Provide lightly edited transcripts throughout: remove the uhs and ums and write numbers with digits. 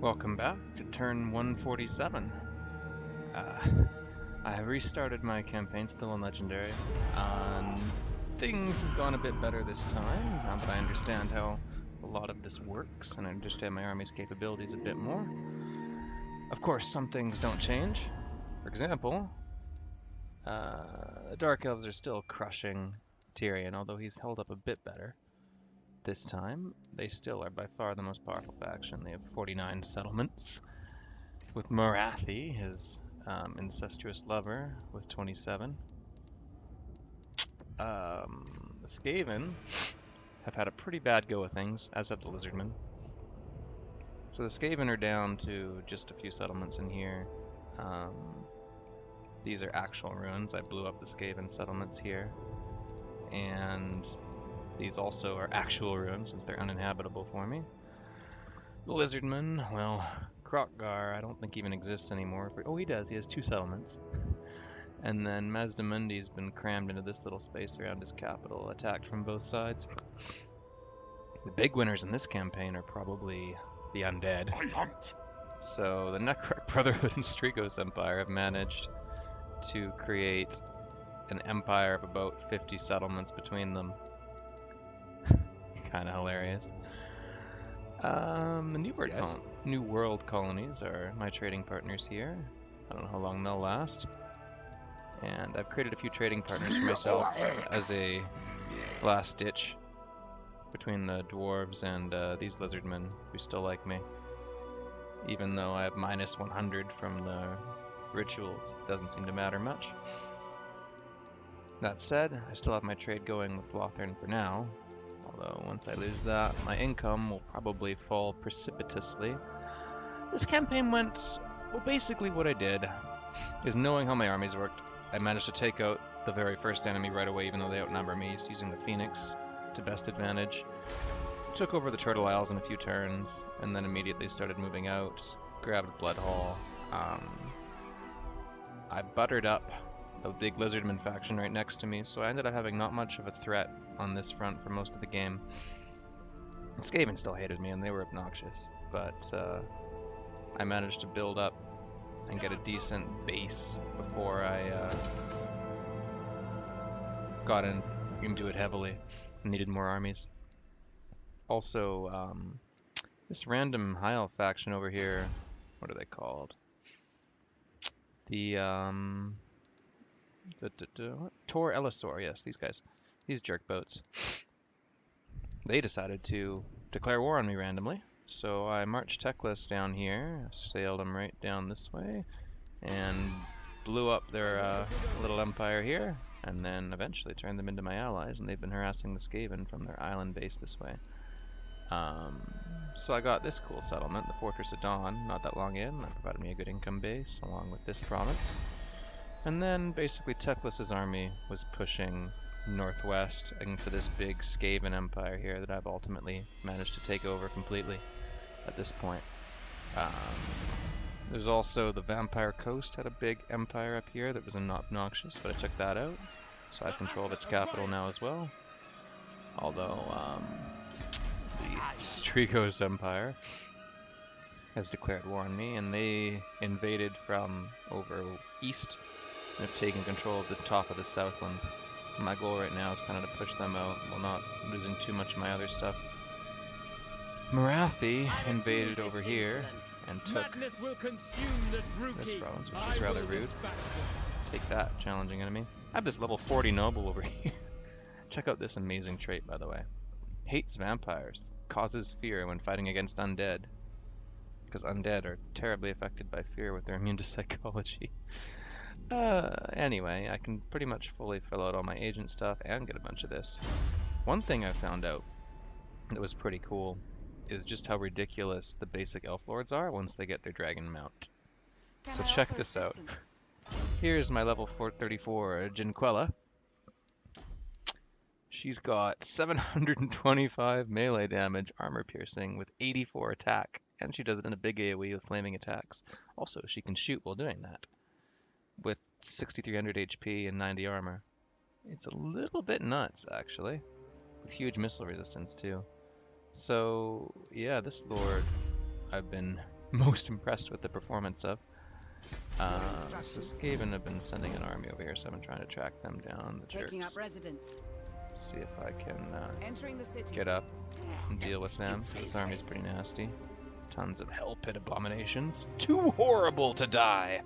Welcome back to turn 147. I have restarted my campaign, still on Legendary. Things have gone a bit better this time, now that I understand how a lot of this works, and I understand my army's capabilities a bit more. Of course, some things don't change. For example, the Dark Elves are still crushing Tyrion, although he's held up a bit better. This time, they still are by far the most powerful faction. They have 49 settlements, with Morathi, his incestuous lover, with 27. The Skaven have had a pretty bad go of things, as have the Lizardmen. So the Skaven are down to just a few settlements in here. These are actual ruins. I blew up the Skaven settlements here. And these also are actual ruins, since they're uninhabitable for me. The Lizardman, well, Krokgar, I don't think even exists anymore. Oh, he does. He has 2 settlements. And then Mazdamundi's been crammed into this little space around his capital, attacked from both sides. The big winners in this campaign are probably the undead. So the Necroc Brotherhood and Strigos Empire have managed to create an empire of about 50 settlements between them. Kind of hilarious. The New World colonies are my trading partners here. I don't know how long they'll last. And I've created a few trading partners for myself as a last ditch between the dwarves and these lizardmen who still like me. Even though I have minus 100 from the rituals, it doesn't seem to matter much. That said, I still have my trade going with Lothern for now. Although, once I lose that, my income will probably fall precipitously. This campaign went, well, basically what I did is, knowing how my armies worked, I managed to take out the very first enemy right away, even though they outnumber me, using the Phoenix to best advantage. Took over the Turtle Isles in a few turns, and then immediately started moving out, grabbed Bloodhall. I buttered up the big Lizardman faction right next to me, so I ended up having not much of a threat on this front for most of the game. Skaven still hated me, and they were obnoxious, but I managed to build up and get a decent base before I got into it heavily and needed more armies. Also, this random High Elf faction over here, what are they called? The Tor Elisor, yes, these guys. These jerkboats. They decided to declare war on me randomly. So I marched Teclis down here, sailed them right down this way, and blew up their little empire here, and then eventually turned them into my allies, and they've been harassing the Skaven from their island base this way. So I got this cool settlement, the Fortress of Dawn, not that long in. That provided me a good income base, along with this province. And then basically Teclis's army was pushing northwest into this big Skaven empire here that I've ultimately managed to take over completely at this point. There's also the Vampire Coast had a big empire up here that was obnoxious, but I took that out. So I have control of its capital now as well. Although the Strigos Empire has declared war on me, and they invaded from over east and have taken control of the top of the Southlands. My goal right now is kind of to push them out while not losing too much of my other stuff. Morathi invaded over here and took this province, which is rather rude. Take that, challenging enemy. I have this level 40 noble over here. Check out this amazing trait, by the way. Hates vampires. Causes fear when fighting against undead. Because undead are terribly affected by fear with their immune to psychology. Anyway, I can pretty much fully fill out all my agent stuff and get a bunch of this. One thing I found out that was pretty cool is just how ridiculous the basic elf lords are once they get their dragon mount. So check this out. Here's my level 434 Jinquella. She's got 725 melee damage, armor piercing, with 84 attack, and she does it in a big AoE with flaming attacks. Also, she can shoot while doing that, with 6300 HP and 90 armor. It's a little bit nuts, actually, with huge missile resistance too. So yeah, this lord I've been most impressed with the performance of. So the Skaven have been sending an army over here, so I've been trying to track them down, the jerks. Taking up residence. See if I can Entering the city. get up and deal with them. This army's pretty nasty. Tons of hell pit abominations. Too horrible to die!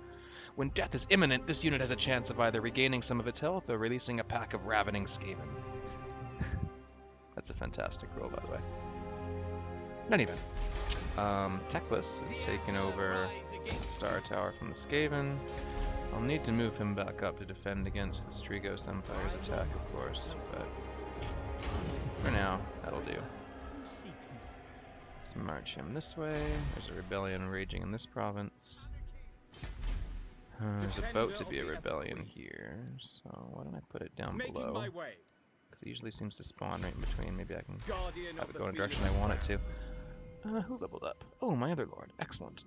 When death is imminent, this unit has a chance of either regaining some of its health or releasing a pack of ravening Skaven. That's a fantastic roll, by the way. Anyway, Teclis is taking over the Star Tower from the Skaven. I'll need to move him back up to defend against the Strigos Empire's attack, of course, but for now, that'll do. Let's march him this way. There's a rebellion raging in this province. There's about to be a rebellion here, so why don't I put it down below? Because it usually seems to spawn right in between. Maybe I can have it go in a direction I want it to. Who leveled up? Oh, my other lord. Excellent.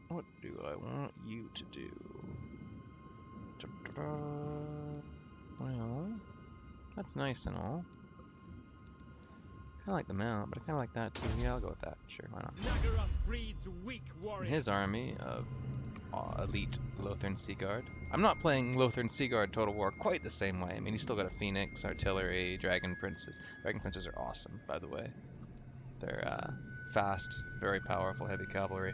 What do I want you to do? Well, that's nice and all. I like the mount, but I kind of like that too. Yeah, I'll go with that. Sure, why not? And his army of elite Lothern Seaguard. I'm not playing Lothern Seaguard Total War quite the same way. I mean, he's still got a Phoenix, Artillery, Dragon Princes. Dragon Princes are awesome, by the way. They're fast, very powerful heavy cavalry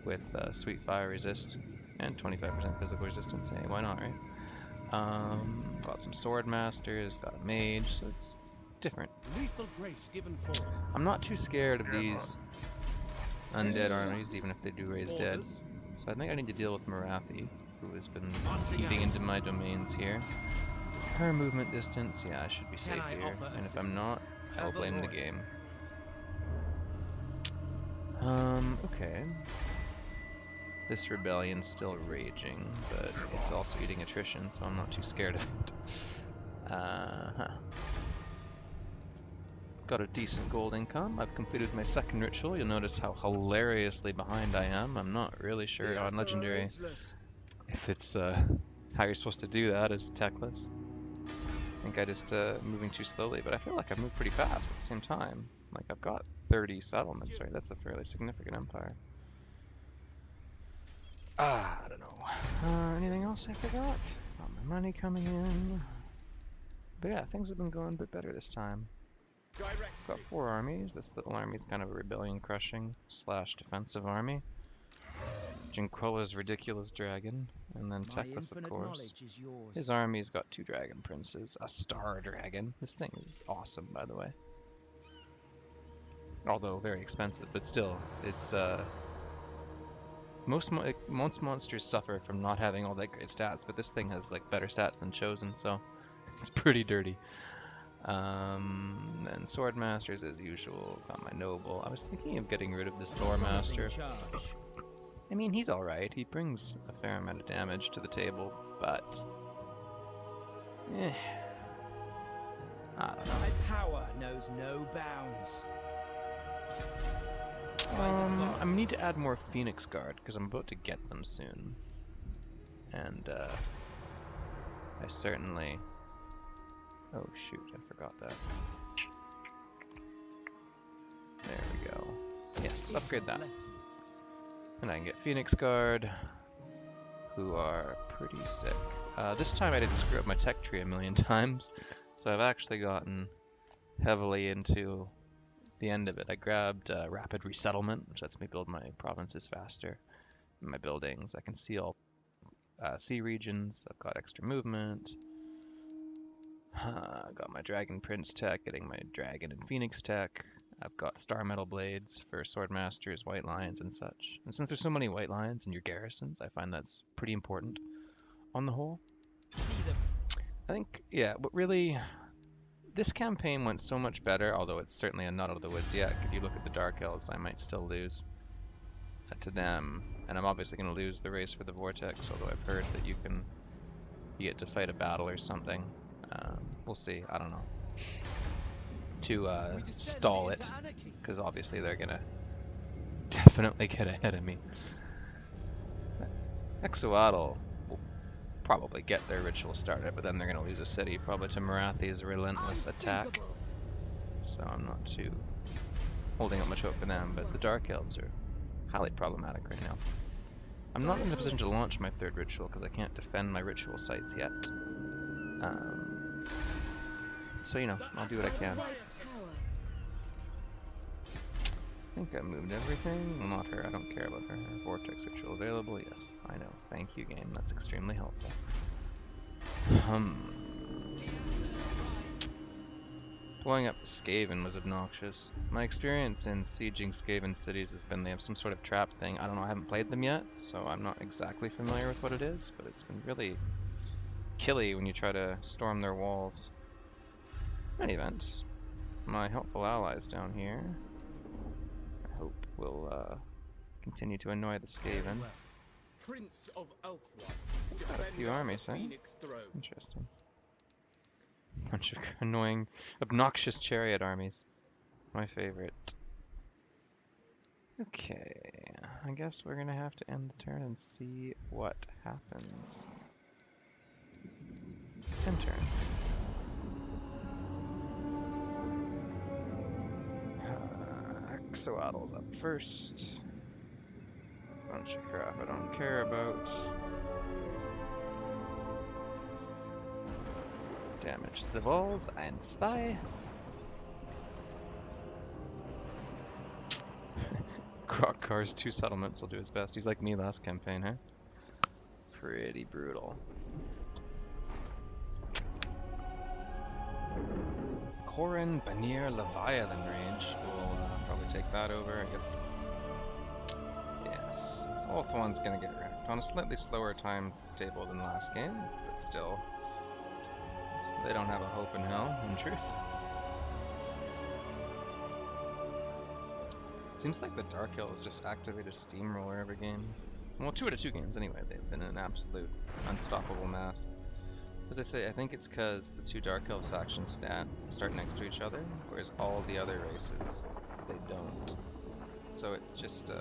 with sweet fire resist and 25% physical resistance. Hey, why not, right? Got some sword masters, got a mage, so it's different. I'm not too scared of these undead armies, even if they do raise dead. So I think I need to deal with Marathi, who has been eating into my domains here. Her movement distance, yeah, I should be safe here. And if I'm not, I'll blame the game. Okay. This rebellion's still raging, but it's also eating attrition, so I'm not too scared of it. Got a decent gold income. I've completed my second ritual. You'll notice how hilariously behind I am. I'm not really sure on Legendary if it's how you're supposed to do that as Teclis. I think I just moving too slowly, but I feel like I've moved pretty fast at the same time. Like I've got 30 settlements, right? That's a fairly significant empire. I don't know. Anything else I forgot? Got my money coming in. But yeah, things have been going a bit better this time. Got 4 armies. This little army is kind of a rebellion crushing / defensive army. Jinquella's ridiculous dragon, and then Teclis, of course. His army's got 2 dragon princes, a star dragon. This thing is awesome, by the way. Although very expensive, but still, it's most monsters suffer from not having all that great stats, but this thing has like better stats than Chosen, so it's pretty dirty. And sword masters as usual. Got my noble. I was thinking of getting rid of this lore master. I mean, he's all right. He brings a fair amount of damage to the table, but I don't know. My power knows no bounds. I need to add more Phoenix Guard because I'm about to get them soon, and I certainly. Oh shoot, I forgot that. There we go. Yes, upgrade that. And I can get Phoenix Guard, who are pretty sick. This time I didn't screw up my tech tree a million times, so I've actually gotten heavily into the end of it. I grabbed Rapid Resettlement, which lets me build my provinces faster. My buildings, I can see all sea regions, I've got extra movement. Got my Dragon Prince tech, getting my Dragon and Phoenix tech. I've got Star Metal Blades for Sword Masters, White Lions, and such. And since there's so many White Lions in your garrisons, I find that's pretty important on the whole. I think, yeah, but really, this campaign went so much better, although it's certainly not out of the woods yet. If you look at the Dark Elves, I might still lose to them. And I'm obviously going to lose the race for the Vortex, although I've heard that you get to fight a battle or something. We'll see, I don't know. To stall it, because obviously they're gonna definitely get ahead of me. Exoatl will probably get their ritual started, but then they're gonna lose a city, probably to Marathi's relentless attack. So I'm not too holding up much hope for them, but the Dark Elves are highly problematic right now. I'm not in a position to launch my third ritual because I can't defend my ritual sites yet. So, you know, I'll do what I can. I think I moved everything. Well, not her. I don't care about her. Vortex ritual available. Yes, I know. Thank you, game. That's extremely helpful. Blowing up the Skaven was obnoxious. My experience in sieging Skaven cities has been they have some sort of trap thing. I don't know, I haven't played them yet, so I'm not exactly familiar with what it is, but it's been really killy when you try to storm their walls. In any event, my helpful allies down here, I hope will continue to annoy the Skaven. Prince of Got a few armies, eh? Interesting. Bunch of annoying, obnoxious chariot armies. My favorite. Okay, I guess we're gonna have to end the turn and see what happens. End turn. Axolotls up first. Bunch of crap I don't care about. Damage civils, 1, 2. Grokkar's 2 settlements will do his best. He's like me last campaign, huh? Pretty brutal. Corin Bannier Leviathan range. We'll probably take that over. Yep. Yes. So Ulthuan's gonna get wrecked on a slightly slower timetable than last game, but still. They don't have a hope in hell, in truth. Seems like the Dark Elves just activate a steamroller every game. Well, 2 out of 2 games anyway. They've been an absolute unstoppable mass. As I say, I think it's because the 2 Dark Elves factions start next to each other, whereas all the other races, they don't. So it's just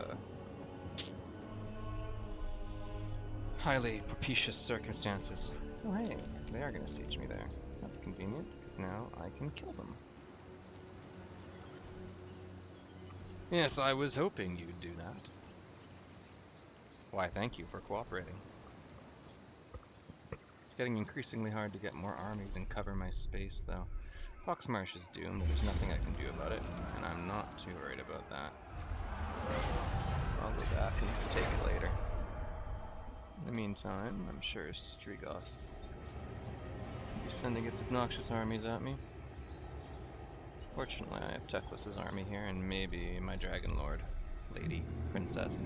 highly propitious circumstances. Oh hey, they are going to siege me there. That's convenient, because now I can kill them. Yes, I was hoping you'd do that. Why, thank you for cooperating. It's getting increasingly hard to get more armies and cover my space, though. Foxmarsh is doomed, there's nothing I can do about it, and I'm not too worried about that. I'll go back and take it later. In the meantime, I'm sure Strigos will be sending its obnoxious armies at me. Fortunately, I have Teclis's army here, and maybe my Dragon Lord, Lady, Princess,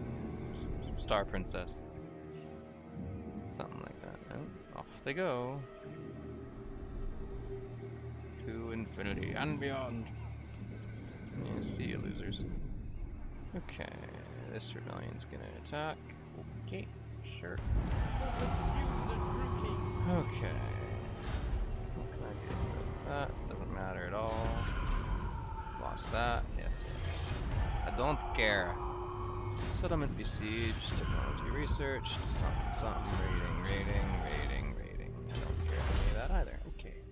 Star Princess, something like that. And off they go to infinity and beyond. Yeah, see you, losers. Okay, this rebellion's gonna attack. Okay, sure. Okay. What can I do with that? Doesn't matter at all. Lost that. Yes, yes. I don't care. Settlement besieged. Technology research. Something. Raiding. I don't care about any of that either. Okay.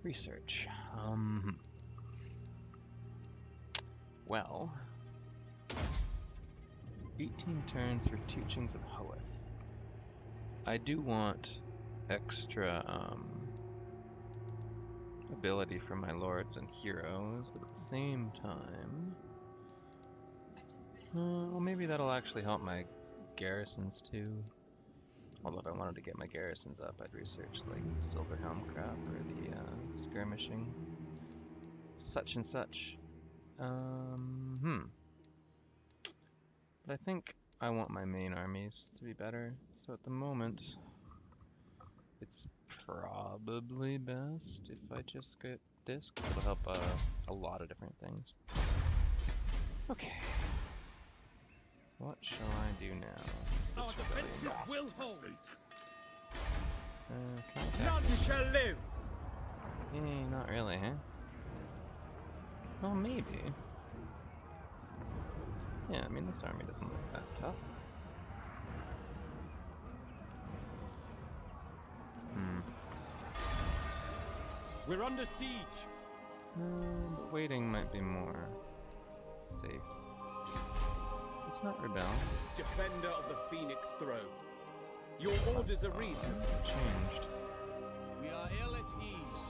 Research. Well. 18 turns for Teachings of Hoeth. I do want extra, ability for my lords and heroes, but at the same time, well, maybe that'll actually help my garrisons too. Although if I wanted to get my garrisons up, I'd research like the Silverhelm crap or the skirmishing, such and such. But I think I want my main armies to be better. So at the moment, it's probably best if I just get this, because it'll help a lot of different things. Okay. What shall I do now? Our defenses will hold. None shall live. Not really, huh? Well, maybe. Yeah, I mean, this army doesn't look that tough. We're under siege. But waiting might be more safe. The let's not rebel. Defender of the Phoenix Throne. Your orders are reasonable. Changed. We are ill at ease.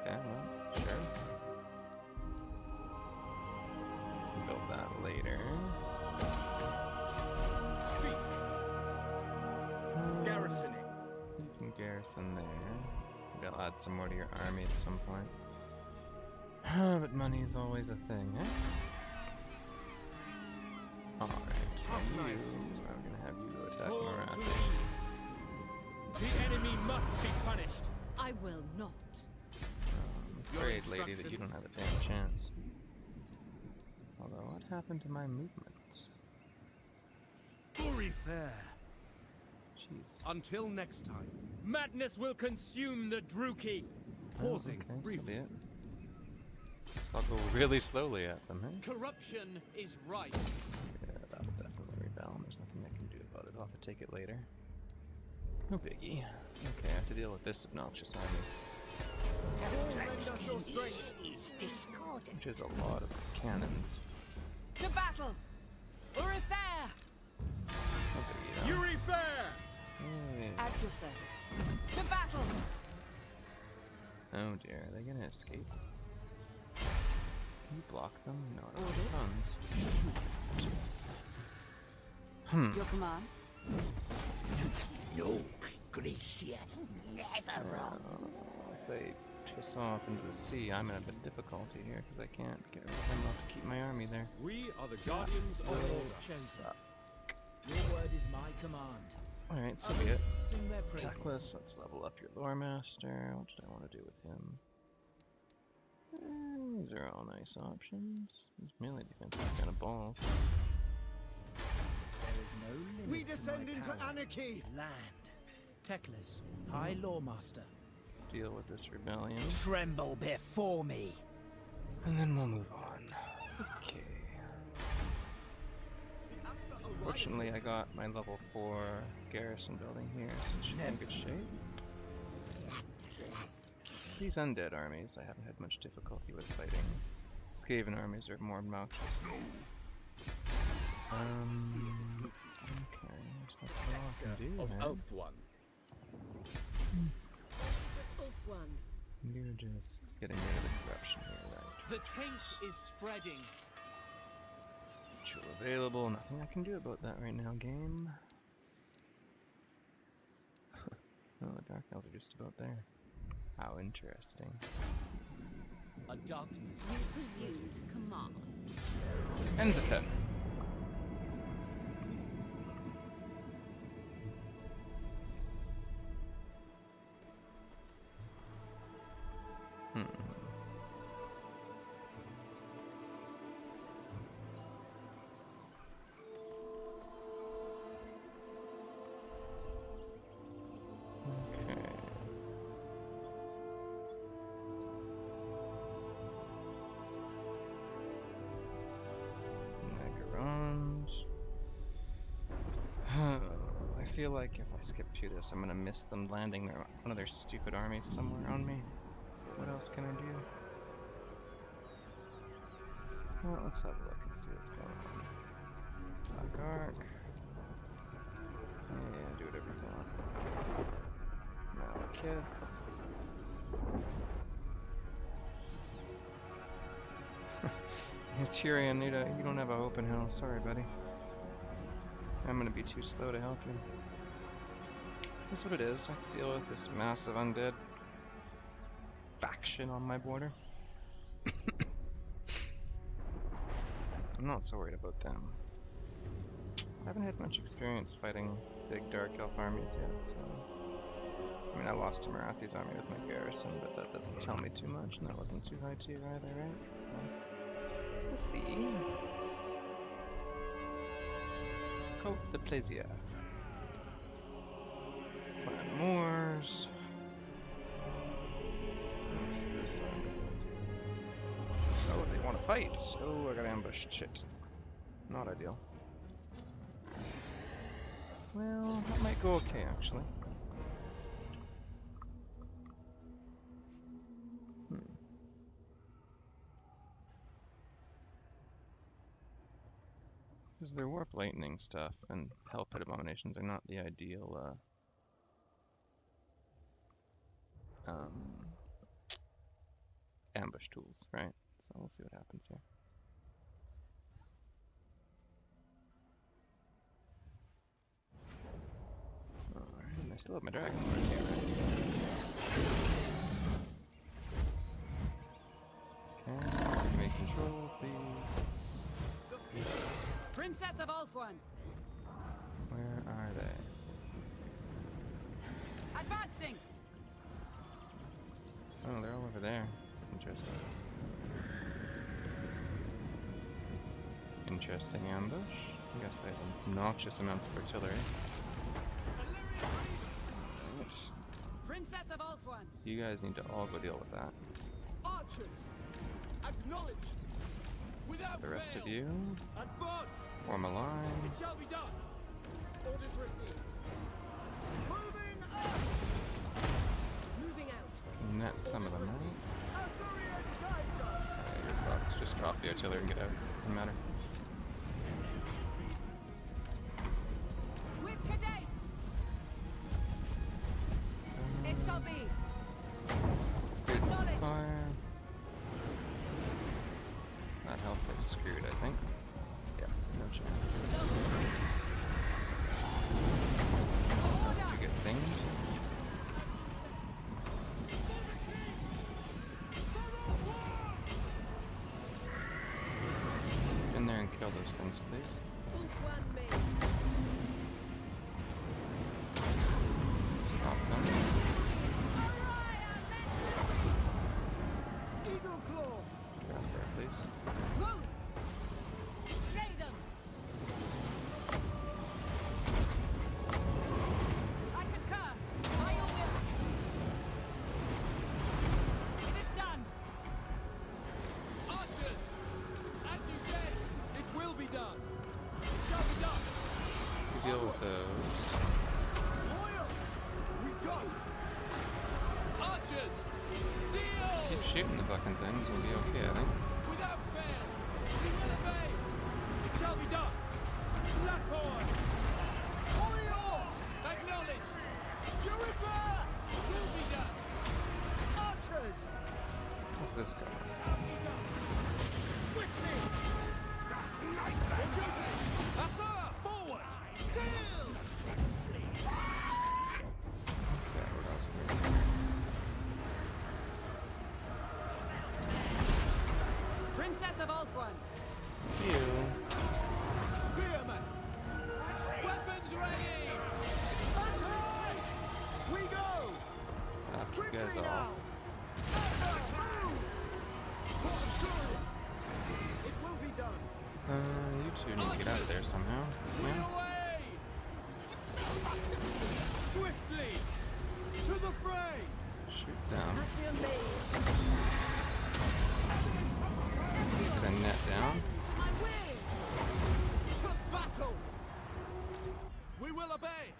Okay, well, sure. Build that later. Speak. Garrisoning. You can garrison there. Maybe I'll add some more to your army at some point. But money is always a thing, eh? Alright, I'm gonna have you attack Call Morat. to lead. The enemy must be punished. I will not. I'm afraid, lady, that you don't have a damn chance. Although, what happened to my movement? Very fair. Jeez. Until next time. Madness will consume the Druki. Pausing Okay, so be briefly. it. So I'll go really slowly at them, eh? Corruption is right. Yeah, that'll definitely rebel. There's nothing I can do about it. I'll have to take it later. No biggie. Okay, I have to deal with this obnoxious army. Lend us your strength. Which is a lot of cannons. To battle! Repair! No biggie, though. Yuri Fair! Hey. At your service. To battle! Oh dear, are they gonna escape? Can you block them? No, I don't have Orders? tons. Your command? No, Gracia, never wrong. If they piss off into the sea, I'm in a bit of difficulty here because I can't get rid of them enough to keep my army there. We are the guardians of all. Suck. Your word is my command. Alright, so be it. Sing their praises. Techless, let's level up your lore master. What did I want to do with him? These are all nice options. He's melee defense is kind of balls. There is no limit We to descend my into power. anarchy. Land. Teclis, High Lawmaster. Let's deal with this rebellion. Tremble before me. And then we'll move on. Okay. Fortunately, I got my level 4 garrison building here, so it should be in good shape. These undead armies I haven't had much difficulty with fighting. Skaven armies are more obnoxious. Okay, there's nothing more I can do, Of man. Elf One. One. You're just getting rid of the corruption here, right? The taint is spreading. Ritual available, nothing I can do about that right now, game. Oh, the Dark Elves are just about there. How interesting. A darkness. You presume to command. Ends at 10. Okay. Magarons. I feel like if I skip through this, I'm gonna miss them landing one of their stupid armies somewhere on me. What else can I do? Well, let's have a look and see what's going on. Black Ark. Yeah, do whatever you want. Malekith. Tyrion, you don't have a open house. Sorry, buddy. I'm gonna be too slow to help you. That's what it is. I have to deal with this massive undead faction on my border. I'm not so worried about them. I haven't had much experience fighting big dark elf armies yet, so... I mean, I lost to Marathi's army with my garrison, but that doesn't tell me too much, and that wasn't too high tier either, right? So... we'll see. Cote de Plaisir. Clan Moors. What's this army gonna do? Oh, they want to fight! Oh, I got ambushed. Shit. Not ideal. Well, that might go okay, actually. Because their warp lightning stuff and hell pit abominations are not the ideal ambush tools, right? So we'll see what happens here. Alright, and I still have my dragon lord too, right? So. Okay, give me control, please. Princess of Ulthuan. Where are they? Advancing. Oh, they're all over there. Interesting. Interesting ambush. I guess I have obnoxious amounts of artillery. Right. Princess of Ulthuan. You guys need to all go deal with that. Archers, acknowledge. Without The rest fail. of you, Advance. form a line. It shall be done. Orders received. Moving up. Moving out. Net some of them out. Assyrian guides us. You're fucked. Just drop the artillery and get out. Doesn't matter. With Cadet. It shall be. Good fire. That health is screwed, I think. Yeah, no chance. You get thinged. In there and kill those things, please. Ulthuan made. Stop them. Eagle claw. Get out there, please. Move. Slay them. I concur. By your will. It is done. Archers! As you said, It will be done. It shall be done. We deal with those. Loyal. We go. archers! Deal! Keep shooting the fucking things, we'll be okay, I think. Without fail! We will obey! It shall be done. Blackboard. Warrior. Acknowledge! Purify. Will be done! Archers. What's this guy? Swiftly. For duty. Assa. Forward. Sail. Yeah, what else? Princess of Ulthuan. It's you. Spearmen. Weapons ready! Attack. We go. Knock you Quickly guys now. off. Assa. Move. For Assyria. It will be done. You two need to get out of there somehow. Lead Yeah. away! Swiftly. To the fray. Shoot them. Assyrian made. Get a net down. To my will. To battle. We will obey!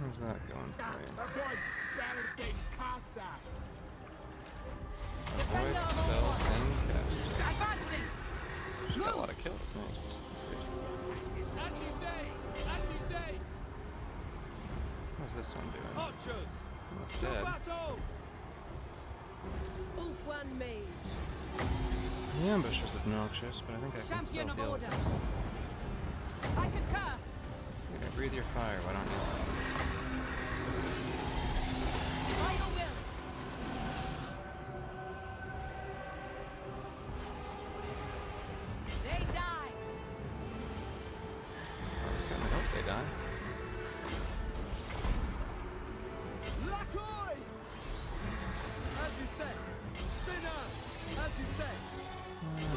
How's that going for you? Avoid spell thing caster. Avoid spell thing cast. Advancing. Just got a lot of kills. Nice. That's good. As you say! As you say! How's this one doing? Archers. Almost To dead. battle. Ulthuan mage. The ambush was obnoxious, but I think I can still Champion of deal with order. this. I concur. You're gonna breathe your fire, why don't you? By your will. They die. I certainly hope they die. Lacoy. As you say. Spinner. As you say.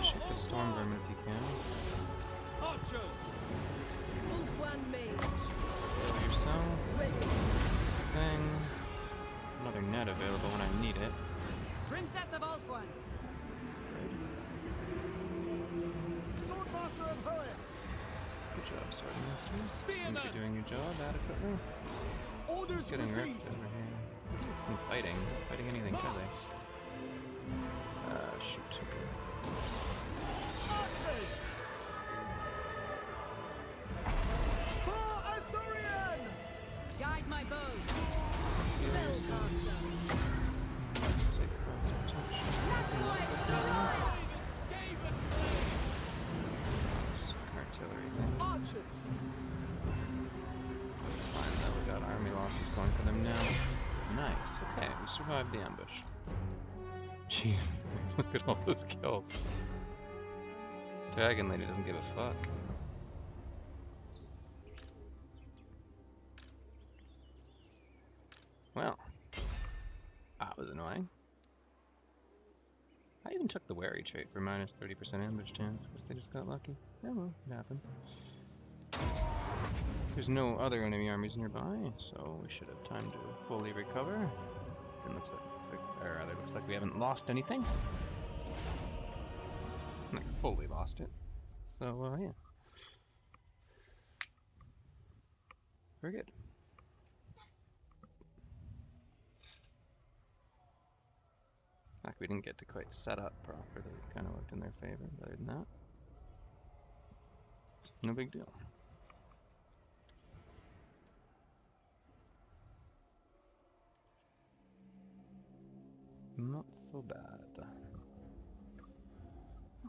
Shoot the storm vermin if you can. Archers. Ulthuan mage. Kill yourself. Ready. Thing. Another net available when I need it. Princess of Ulthuan. Swordmaster of Hoeth. Good job, Swordmaster. Seem to Spearman! be doing your job adequately. Orders Getting received. wrecked over here. And fighting. Not fighting anything, really. Shoot. Okay. Archers. my bow. Spellcaster. Take close protection. Artillery thing. Archers! That's fine though, we got army losses going for them now. Nice, okay, we survived the ambush. Jeez, look at all those kills. Dragon Lady doesn't give a fuck. Well, that was annoying. I even took the wary trait for minus 30% ambush chance, because they just got lucky. Yeah, well, it happens. There's no other enemy armies nearby, so we should have time to fully recover. And looks like we haven't lost anything. Like, fully lost it. So, yeah. Very good. Like, we didn't get to quite set up properly. It kind of worked in their favor, but other than that, no big deal. Not so bad.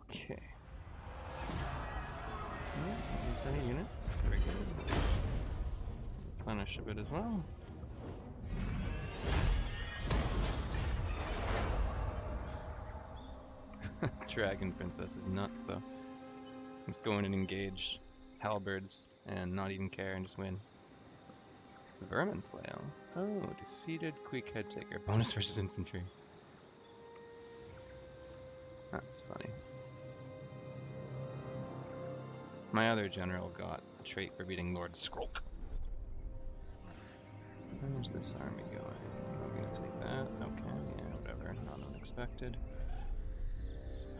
Okay. Don't use any units. Very good. Replenish a bit as well. Dragon Princess is nuts though. Just go in and engage halberds and not even care and just win. Vermin Flail. Oh, defeated Queek Head Taker. Bonus versus infantry. That's funny. My other general got a trait for beating Lord Skrulk. Where's this army going? I'm gonna take that. Okay, yeah, whatever. Not unexpected.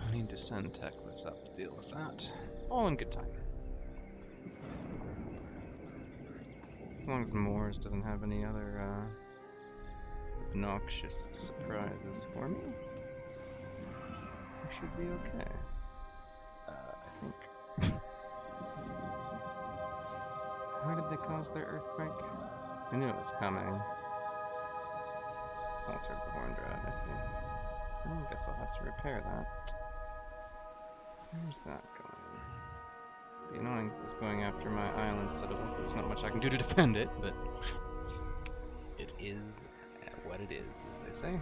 I need to send Teclis up to deal with that. All in good time. As long as Moors doesn't have any other obnoxious surprises for me, I should be okay. I think. Why did they cause their earthquake? I knew it was coming. Altered Horn Drought, I see. Well, I guess I'll have to repair that. Where's that going? It'd be annoying if it was going after my island citadel. There's not much I can do to defend it, but it is what it is, as they say.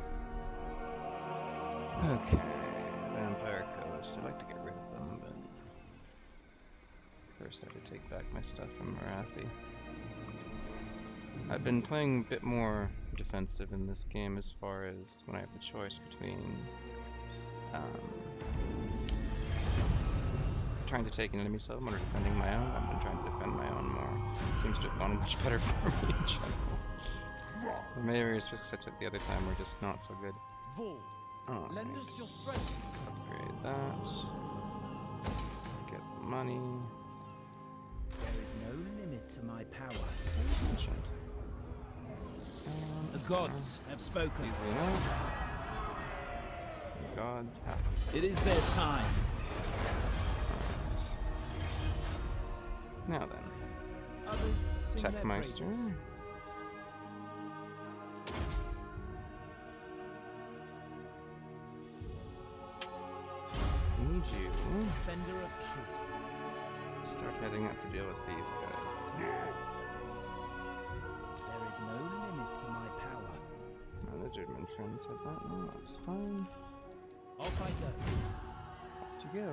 Okay, Vampire Coast. I'd like to get rid of them, but first I have to take back my stuff from Marathi. I've been playing a bit more defensive in this game as far as when I have the choice between trying to take an enemy settlement or defending my own. I've been trying to defend my own more. It seems to have gone much better for me in general. The maybe risks I took the other time were just not so good. Oh, Lend us your strength. upgrade that. Get the money. There is no limit to my power. So mentioned. The gods have spoken. Easy enough. The gods have spoken. It is their time. Now then, Others sing their Techmeister. praises. Need you. Defender of truth. Start heading up to deal with these guys. There is no limit to my power. My lizardman friend said that. No, that's fine. Off I go. Off you go.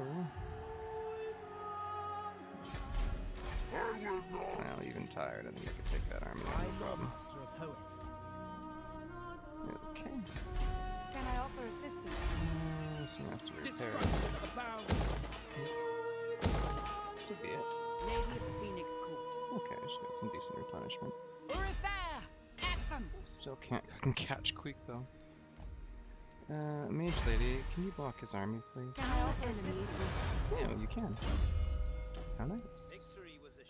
Well, even tired, I think I could take that army, I, no problem. Master of Hoeth. Okay. Can I offer assistance? So I have to repair Destruction abound! it. So be it. Lady of the Phoenix Court. Okay, she got some decent replenishment. Repair! At them! Still can't fucking catch Queek though. Mage Lady, can you block his army, please? Can I offer assistance? Yeah, you can. How nice.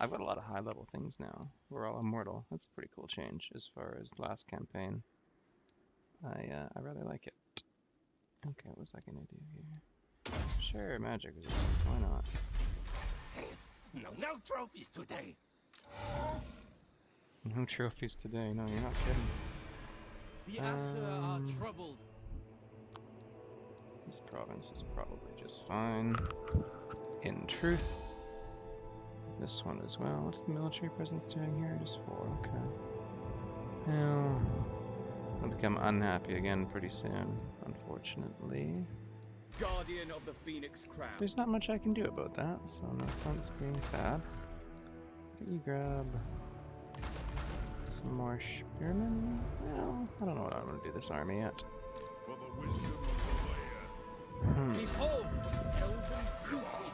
I've got a lot of high level things now. We're all immortal. That's a pretty cool change as far as the last campaign. I rather like it. Okay, what was I gonna do here? Sure, magic resistance, why not? No trophies today! No trophies today. No, you're not kidding. The Asher are troubled. This province is probably just fine. In truth. This one as well. What's the military presence doing here? Just 4, okay. Well, I'll become unhappy again pretty soon, unfortunately. Guardian of the Phoenix Crown. There's not much I can do about that, so no sense being sad. Can you grab some more spearmen? Well, I don't know what I'm gonna do this army yet. For the wisdom of the layer. Behold, elven beauty.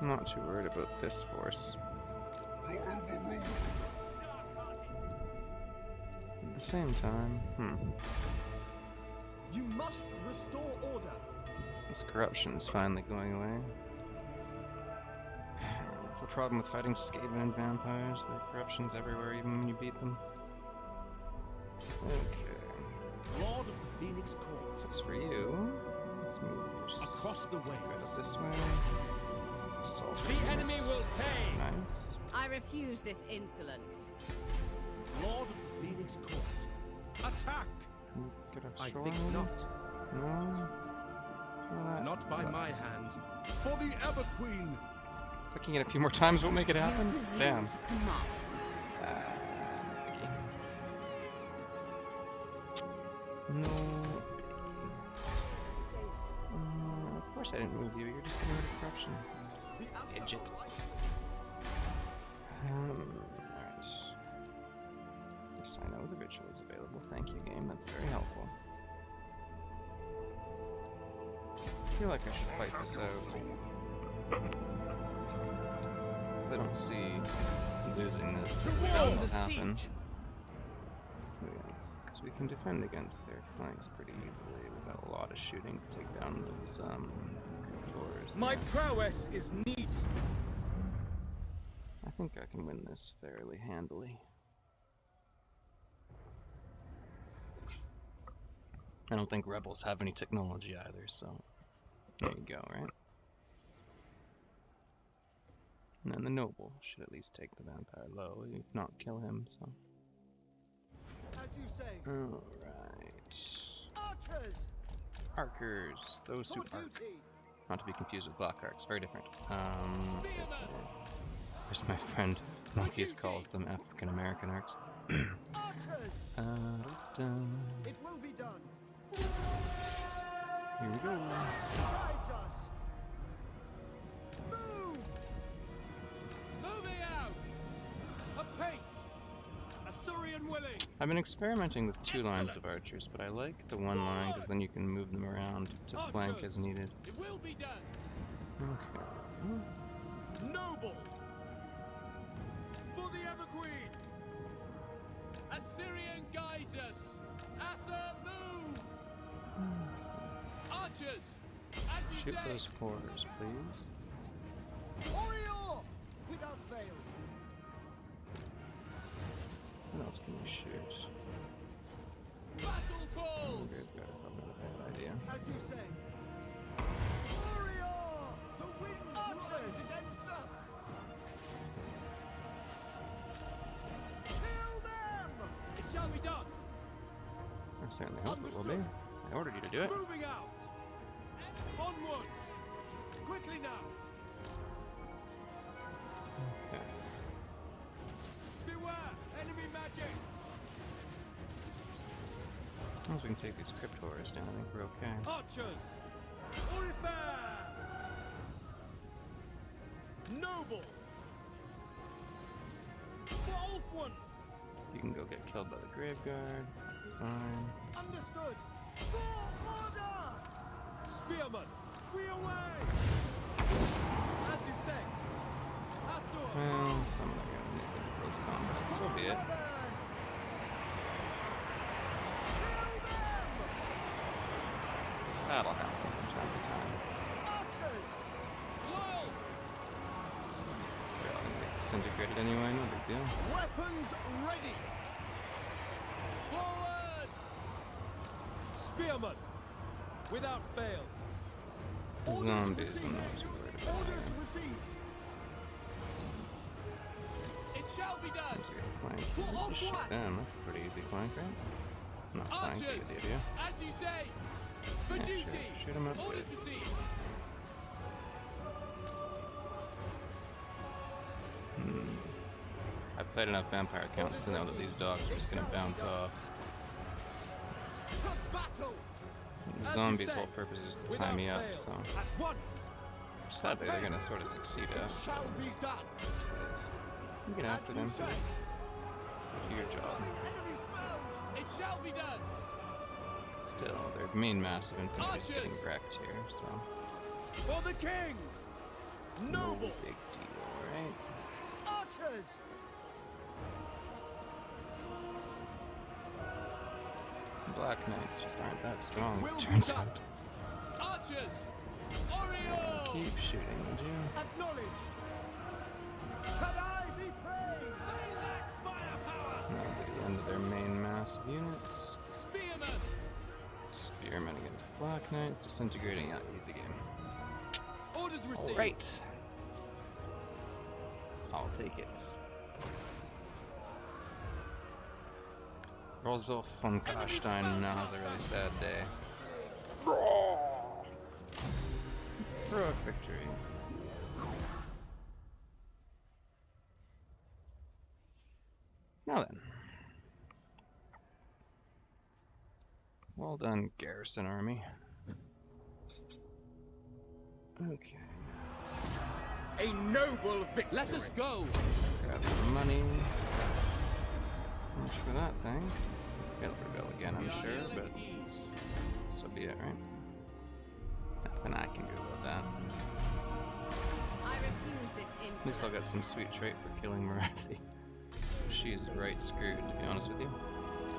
I'm not too worried about this force. At the same time, You must restore order. this corruption's finally going away. That's the problem with fighting Skaven and vampires. The corruption's everywhere, even when you beat them. Okay, Lord of the Phoenix Court. that's for you. Let's move Across the right waves. up this way. Assault The enemy units. will pay. Nice. I refuse this insolence. Lord of the Phoenix Court. Attack! Can you get a I shore think line? not. No. Well, that Not by my sucks. hand. For the Ever Queen. Clicking it a few more times won't make it You happen. presume Damn. to command. No. Of course I didn't move you. You're just getting rid of corruption. The Asher Idiot. are like Alright. Yes, I know the ritual is available. Thank you, game. That's very helpful. I feel like I should fight this out. I don't see losing this Under will happen. siege. Because we can defend against their flanks pretty easily without a lot of shooting to take down those doors. My prowess is needed. I think I can win this fairly handily. I don't think rebels have any technology either, so there you go, right? And then the noble should at least take the vampire low, if not kill him, so. as you say. Alright. Archers! Archers, those who For arc. duty! Not to be confused with black arcs, very different. There's my friend, Monkeys calls them African American arcs. Archers! It will be done. Here we go. Guides us. Move! Moving out. Apace. Assyrian willing. I've been experimenting with 2 lines of archers, but I like the 1 line because then you can move them around to flank as needed. It will be done. Okay. Noble! For the Ever Queen. Assyrian guides us. Asa, move. Archers, as you Shoot say. those fours, please. Warrior! Without fail. What else can we shoot? Battle calls. Graveyard, probably not a bad idea. As you say. Warrior! The wind archers against us! Kill them! It shall be done. I certainly hope it will be. I ordered you to do it. Moving out. Onward. Quickly now. Okay. Beware. Enemy magic. As long as we can take these crypt horrors down, I think we're okay. Archers. Orifare. Noble! For Ulfwin! You can go get killed by the Graveguard. That's fine. Understood! For order! Spearman. We away. As you say. Asur. Well, some of them are gonna make it to close combat. So be it. Kill them! That'll happen from time to time. Archers! Loyal. They're all gonna get disintegrated anyway, no big deal. Weapons ready! Forward. Spearman. Without fail. Orders Zombies, received. I'm not too worried about. Orders received! It shall be done. Let's get a flank. Just shoot them. That's a pretty easy flank, right? Not flank, but you Archers, get the idea. as you say. For Yeah, duty. sure. Shoot 'em up. Orders received. I've played enough vampire counts to know that these dogs are just gonna bounce off. To battle! The zombies' whole purpose is to tie me up, so At once. sadly they're gonna sort of succeed It at. shall be done. You get after As them, you say. please. Do your job. Enemy smells! It shall be done. Still, their main massive infantry is getting Archers! wrecked here, so For the king! no Noble! big deal, right? Archers! Black Knights just aren't that strong, Will it be turns done. out. Archers. Yeah, Oriole. keep shooting, would you? Acknowledged! Can I be praised? They lack firepower. Now to the end of their main massive units. Spearmen. Spearmen against the Black Knights, disintegrating. Yeah, easy game. Orders received. Alright. I'll take it. Rolf von Karstein now has a really sad day. Heroic victory. Now then. Well done, garrison army. Okay. A noble victory! Let us go. Grab some money. So much for that thing. It'll rebel again, I'm sure, but so be it, right? Nothing I can do about that. I refuse this insolence. At least I'll get some sweet trait for killing Marathi. She's right screwed, to be honest with you.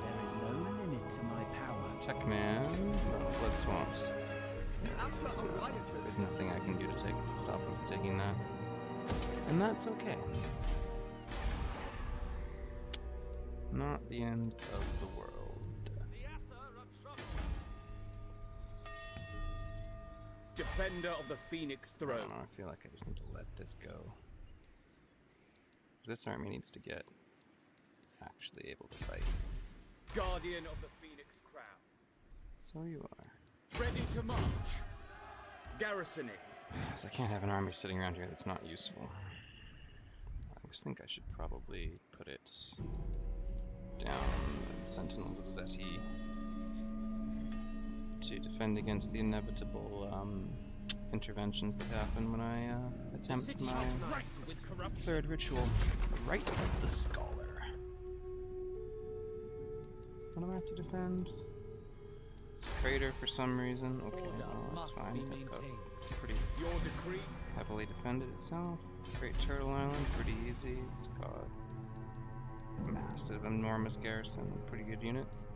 There is no limit to my power. Tech man, no, blood swamps. The Asa are riotous. There's nothing I can do to stop him from taking that. And that's okay. Not the end of the world. The Asa are trouble. Defender of the Phoenix I throne. don't know, I feel like I just need to let this go. This army needs to get actually able to fight. Guardian of the Phoenix crown. So you are. Ready to march. Garrisoning. So I can't have an army sitting around here that's not useful. I just think I should probably put it down the Sentinels of Zeti to defend against the inevitable interventions that happen when I attempt my third ritual, the Rite of the Scholar. What do I have to defend? It's a crater for some reason. Okay, well, that's fine. It's pretty Your decree. heavily defended itself. Great Turtle Island, pretty easy. It's got massive, enormous garrison, pretty good units.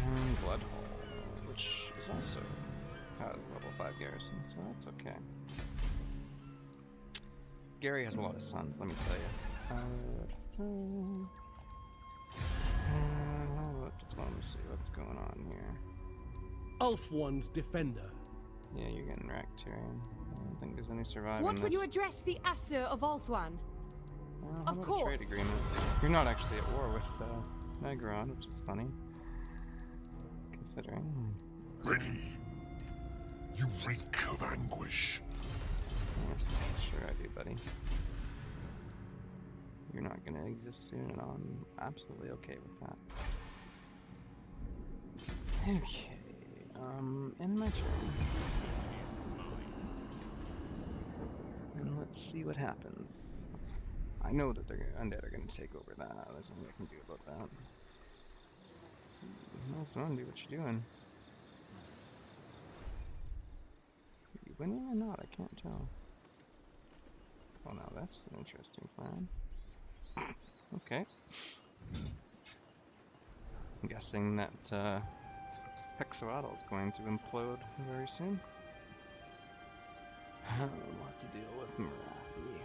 And Blood Hall, which is also has level 5 garrison, so that's okay. Gary has a lot of sons, let me tell you. How about diplomacy? What's going on here? Ulf-One's defender. Yeah, you're getting wrecked, Tyrion. I don't think there's any surviving What this. would you address the Asa of Ulthuan? Well, Of how about a course. trade agreement? You're not actually at war with Negron, which is funny. Considering. Ready. You reek of anguish. Yes, sure I do, buddy. You're not gonna exist soon, and I'm absolutely okay with that. Okay, end my turn. And let's see what happens. I know that they're undead are gonna take over that. There's nothing I can do about that. Most one, do what you're doing. Are you winning or not? I can't tell. Oh, now that's an interesting plan. Okay. I'm guessing that Hexoatl is going to implode very soon. We'll have to deal with Marathi,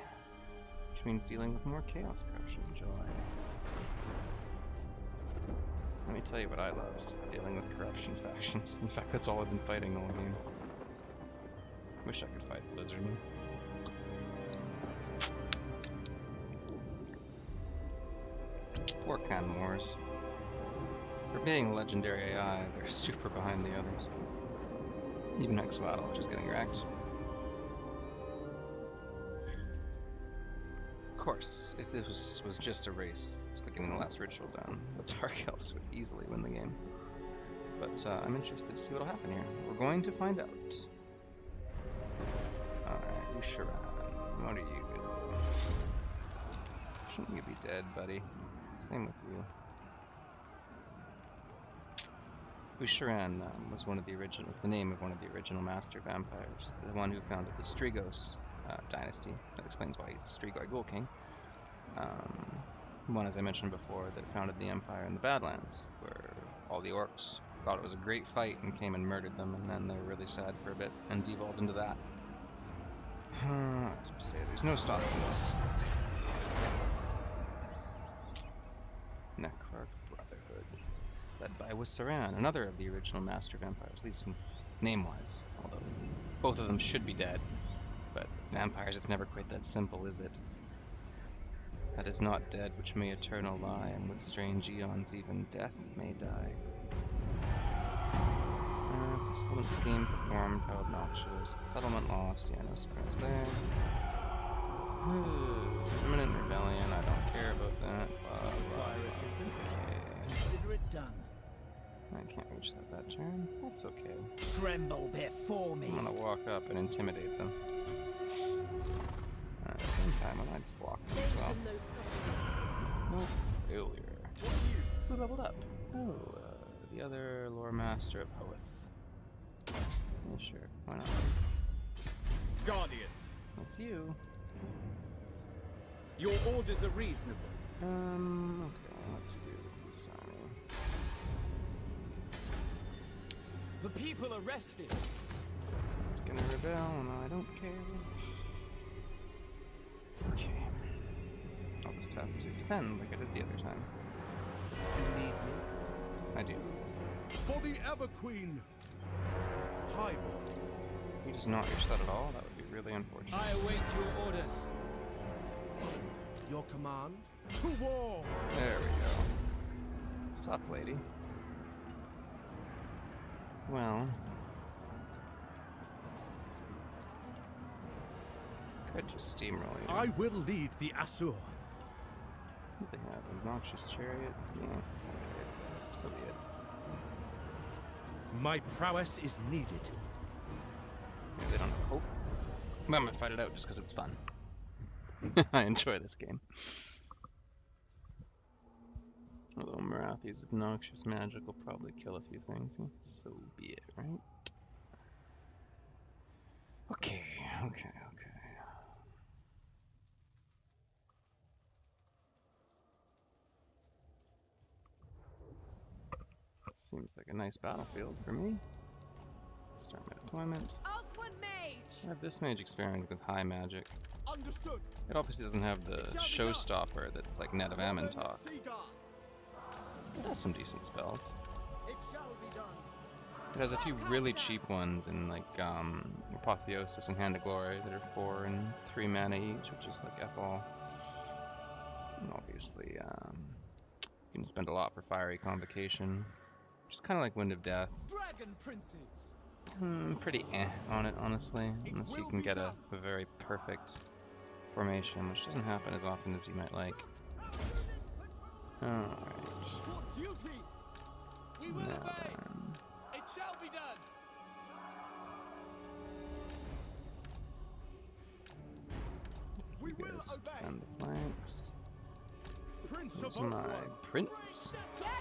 which means dealing with more chaos, corruption, and joy. Let me tell you what I love, dealing with corruption factions. In fact, that's all I've been fighting all game. Wish I could fight the Lizardman. Poor Canmores. For being legendary AI, they're super behind the others. Even Exwaddle just getting wrecked. Of course, if this was just a race to getting the last ritual down, the Dark Elves would easily win the game. But I'm interested to see what'll happen here. We're going to find out. Alright, Usharan, what are you doing? Shouldn't you be dead, buddy? Same with you. Usharan was the name of one of the original master vampires, the one who founded the Strigos dynasty. That explains why he's a Strigoi Ghoul King. One, as I mentioned before, that founded the empire in the Badlands, where all the orcs thought it was a great fight and came and murdered them, and then they were really sad for a bit and devolved into that. I was going to say, there's no stopping this. Necroarch Brotherhood, led by Wissaran, another of the original master vampires, at least name-wise, although both of them should be dead. But vampires, it's never quite that simple, is it? That is not dead which may eternal lie, and with strange eons even death may die. Settlement scheme performed, how obnoxious. Settlement lost, yeah, no surprise there. Imminent rebellion, I don't care about that. Require assistance? Okay. Consider it done. I can't reach that turn. That's okay. Tremble before me. I'm gonna walk up and intimidate them. At the same time, I might just block them as well. Nope. Failure. Who leveled up? Oh, the other lore master of Hoeth. Yeah, sure. Why not? Guardian, That's you. your orders are reasonable. Okay, what to do with this army? The people are resting. It's gonna rebel, no, I don't care. Okay. I'll just have to defend like I did the other time. You need me? I do. For the Ever Queen. Highborn. He does not reach that at all. That would be really unfortunate. I await your orders. Your command? To war. There we go. Sup, lady? Well, could just steamroll you. I will lead the Asur. They have obnoxious chariots. Yeah. Okay, so be it. My prowess is needed. Maybe they don't have hope. But I'm gonna fight it out just because it's fun. I enjoy this game. Although Marathi's obnoxious magic will probably kill a few things. So be it, right? Okay. Seems like a nice battlefield for me. Start my deployment. Althwan Mage! I have this mage experimenting with high magic. Understood. It obviously doesn't have the showstopper that's like Net of Ammon talk. It has some decent spells. It shall be done. It has a few really cheap ones in like Apotheosis and Hand of Glory that are 4 and 3 mana each, which is like F all. And obviously, you can spend a lot for Fiery Convocation, which is kind of like Wind of Death. Dragon princes. Pretty on it, honestly, unless you can get a very perfect formation, which doesn't happen as often as you might like. Alright. For duty. We will Now obey. then. It shall be done. We You will guys obey. defend the flanks. Prince Who's of my Ultron. prince? Yes!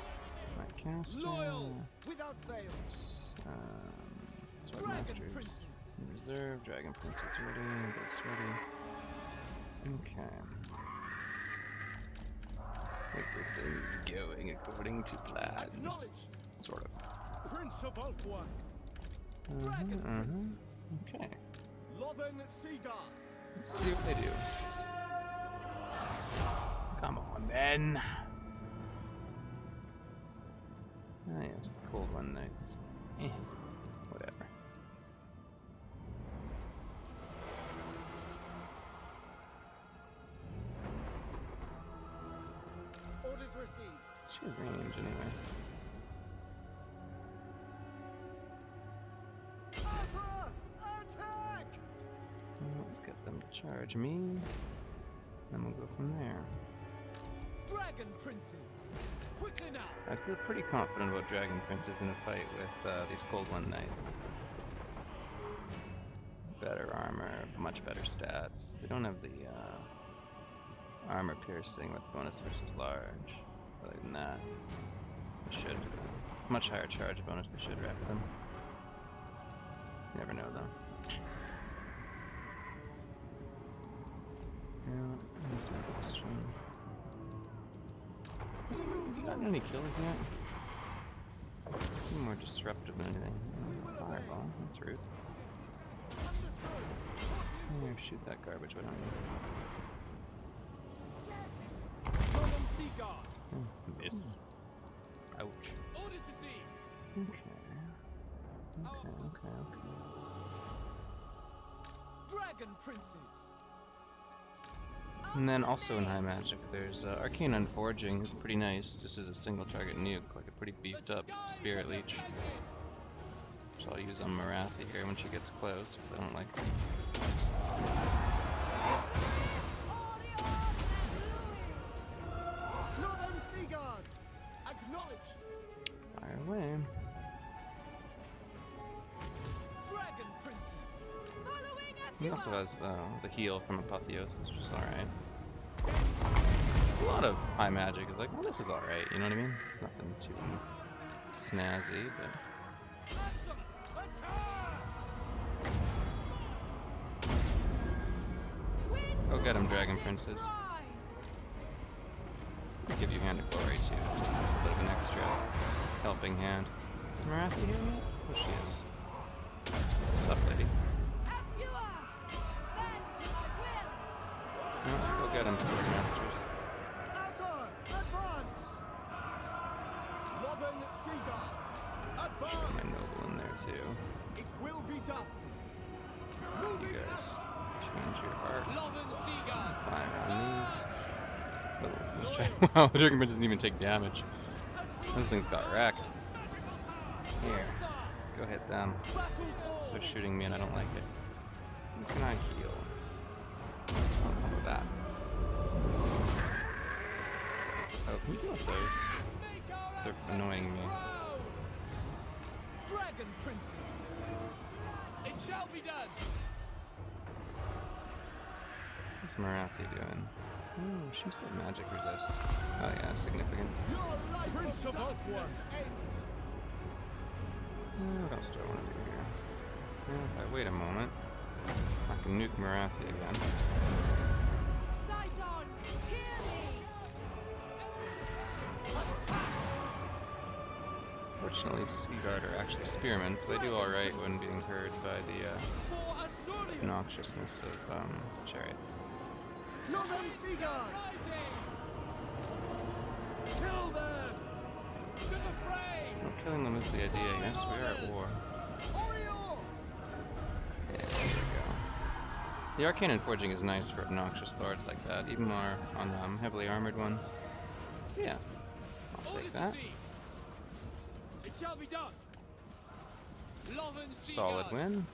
My caster. Loyal. Without fail. Sword Dragon Masters. princes. In reserve, Dragon Princess ready, Ghost ready. Okay. Everything's going according to plan. Acknowledge. Sort of. Prince of Ultron. Dragon princes. Okay. Loven Seagard. Let's see what they do. Come on, then. Ah, yes, the Cold One Knights. Whatever. Orders received. She has range anyway. Asa! Attack! Well, let's get them to charge me. Then we'll go from there. Dragon princes! Quickly now! I feel pretty confident about Dragon Princes in a fight with these Cold One Knights. Better armor, much better stats. They don't have the armor piercing with bonus versus large. Other than that, they should. Much higher charge bonus, they should wreck them. You never know though. Yeah, here's my question. Gotten any kills yet? Seem more disruptive than anything. Fireball, that's rude. Here, shoot that garbage, why don't you? Northern Sea Guard! Miss. Ouch. Orders received! Okay. Dragon princes! And then also in high magic, there's Arcane Unforging is pretty nice, just as a single target nuke, like a pretty beefed up Spirit Leech. Which I'll use on Marathi here when she gets close, because I don't like her. Northern Sea Guard! Acknowledge! Fire away. Dragon princes! He also has the heal from Apotheosis, which is alright. A lot of high magic is like, well, this is alright, you know what I mean? It's nothing too snazzy, but... Asa! Attack! Go get him, Dragon Princes. I'll give you Hand of Glory too, just as a little bit of an extra helping hand. Is Marathi here yet? Oh, she is. What's up, lady? No, go get him, Swordmasters. Asa! Advance! Northern Sea Guard! My Advance! noble in there too. It will be done! You Moving guys out! change your heart. Northern Sea Guard! Fire on these. Oh, let's try. Wow, the Dragon Prince doesn't even take damage. Those things got wrecked. Here, go hit them. They're shooting me and I don't like it. Who can I heal? On top of that. Oh, can you deal with those? They're annoying me. Dragon princes! It shall be done! What's Marathi doing? Oh, she's still magic resist. Oh yeah, significant. Your life Prince of Ulthuan ends! What else do I want to do here? Well, if I wait a moment, I can nuke Marathi again. Sidon, hear me! Fortunately, Seaguard are actually spearmen, so they do alright when being heard by the obnoxiousness of chariots. Northern Sea Guard! Kill them! To the fray! Well, killing them is the idea. Yes, we are at war. Oriole! Yeah, there we go. The Arcane Unforging is nice for obnoxious lords like that, even more on heavily armored ones. Yeah, I'll take that. It shall be done. Northern Sea Solid Guard. win.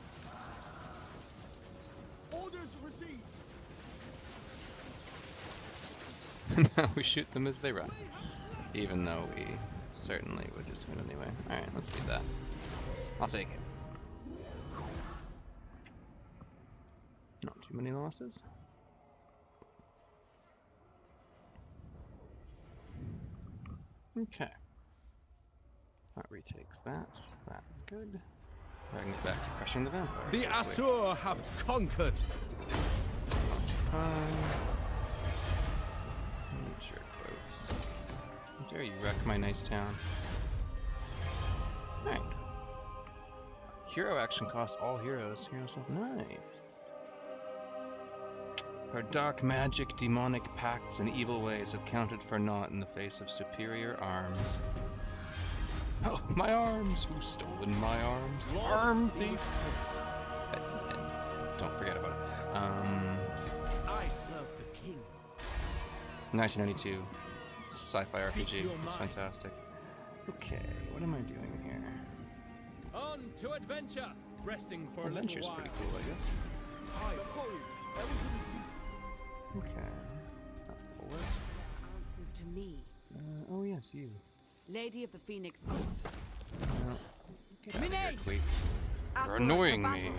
Orders received! Now we shoot them as they run. Even though we certainly would just win anyway. Alright, let's do that. I'll take it. Not too many losses. Okay. That retakes that. That's good. I can get back to crushing the vampires. The Asur have conquered. Nature quotes. How dare you wreck my nice town? Alright. Hero action costs all heroes. Heroes have knives. Our dark magic, demonic pacts, and evil ways have counted for naught in the face of superior arms. Oh, my arms! Who's stolen my arms? Arm thief! And don't forget about it. I serve the king. 1992. sci-fi Speak RPG. your It's mind. fantastic. Okay, what am I doing here? On to adventure! Resting for a little Adventure's while. pretty cool, I guess. Behold, elven beauty. Okay. Forward. Answers to me. Oh yes, you. Lady of the Phoenix Court. No. Get out of here, Mine! Queef. You're Asura annoying to me. battle.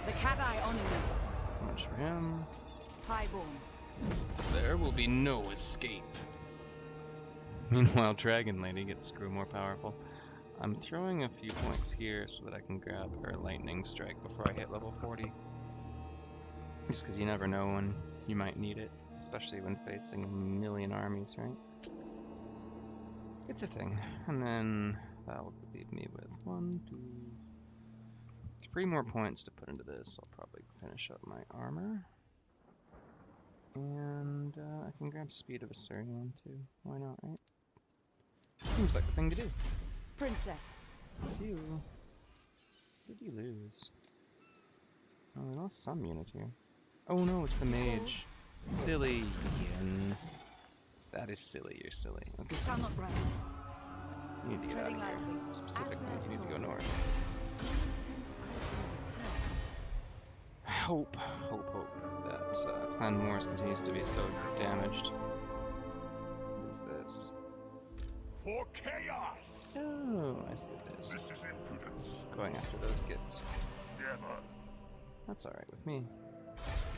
The Cadai honor me. So much for him. Highborn. There will be no escape. Meanwhile, Dragon Lady gets screw more powerful. I'm throwing a few points here so that I can grab her lightning strike before I hit level 40. Just because you never know when you might need it, especially when facing a million armies, right? It's a thing. And then that'll leave me with 1, 2, 3 more points to put into this. I'll probably finish up my armor. And I can grab Speed of Assyrian too. Why not, right? Seems like the thing to do. Princess. It's you. What did you lose? Oh, we lost some unit here. Oh no, it's the mage. Silly Ian. That is silly, you're silly. Okay, We shall not rest. you need to get out of Treading here. lightly. Specifically, As you need to go their north. Sense items of power. Hope that Clan Morris continues to be so damaged. What is this? For chaos! Oh, I see what it is. This is impudence. Going after those kids. Never. That's alright with me.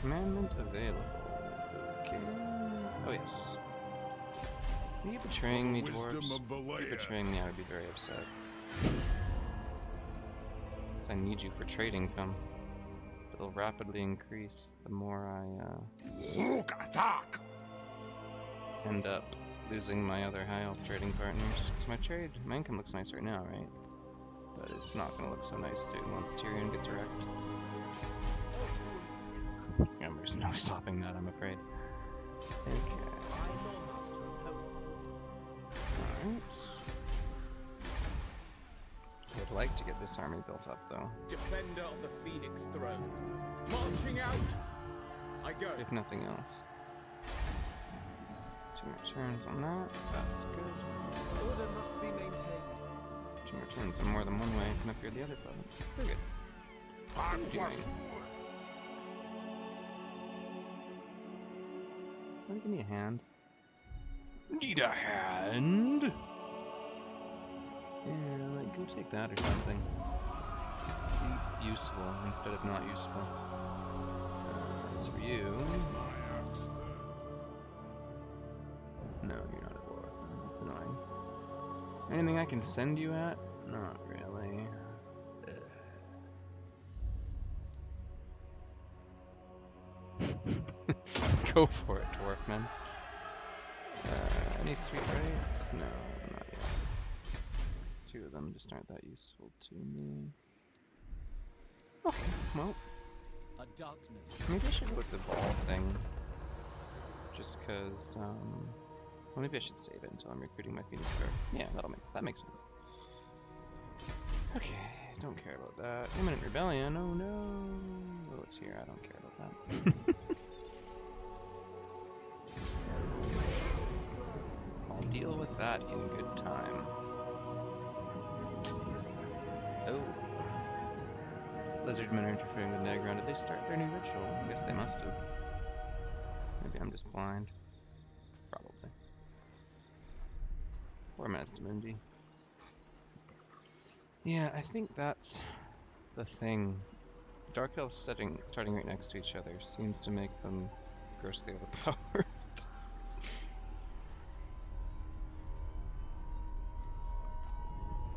Commandment available. Okay. Oh yes. Are you betraying me, Wisdom dwarves? of the If you're layer. betraying me, I would be very upset. Because I need you for trading come. It'll rapidly increase the more I Look, attack! end up losing my other high elf trading partners. Because my income looks nice right now, right? But it's not going to look so nice soon once Tyrion gets wrecked. And there's no stopping that, I'm afraid. Okay. I'm no master of hell. Alright. I would like to get this army built up, though. Defender of the Phoenix Throne. Marching out! I go. If nothing else. 2 more turns on that. That's good. Order must be maintained. 2 more turns on more than one way can appear the other buttons. Very good. What are you doing? Wanna give me a hand? Need a hand? Yeah, like, go take that or something. Be useful instead of not useful. As for you... No, you're not at war. That's annoying. Anything I can send you at? Not really. Go for it, Dwarfman. Any sweet rates? No, not yet. These 2 of them just aren't that useful to me. Okay, well, A darkness. maybe I should go with the ball thing. Just cause, well, maybe I should save it until I'm recruiting my Phoenix Guard. Yeah, that makes sense. Okay, don't care about that. Imminent Rebellion, oh no! Oh, it's here, I don't care about that. I'll deal with that in good time. Oh. Lizardmen are interfering with Negron. Did they start their new ritual? I guess they must have. Maybe I'm just blind. Probably. Poor Mazdamundi. Yeah, I think that's the thing. Dark Elves starting right next to each other seems to make them grossly overpowered.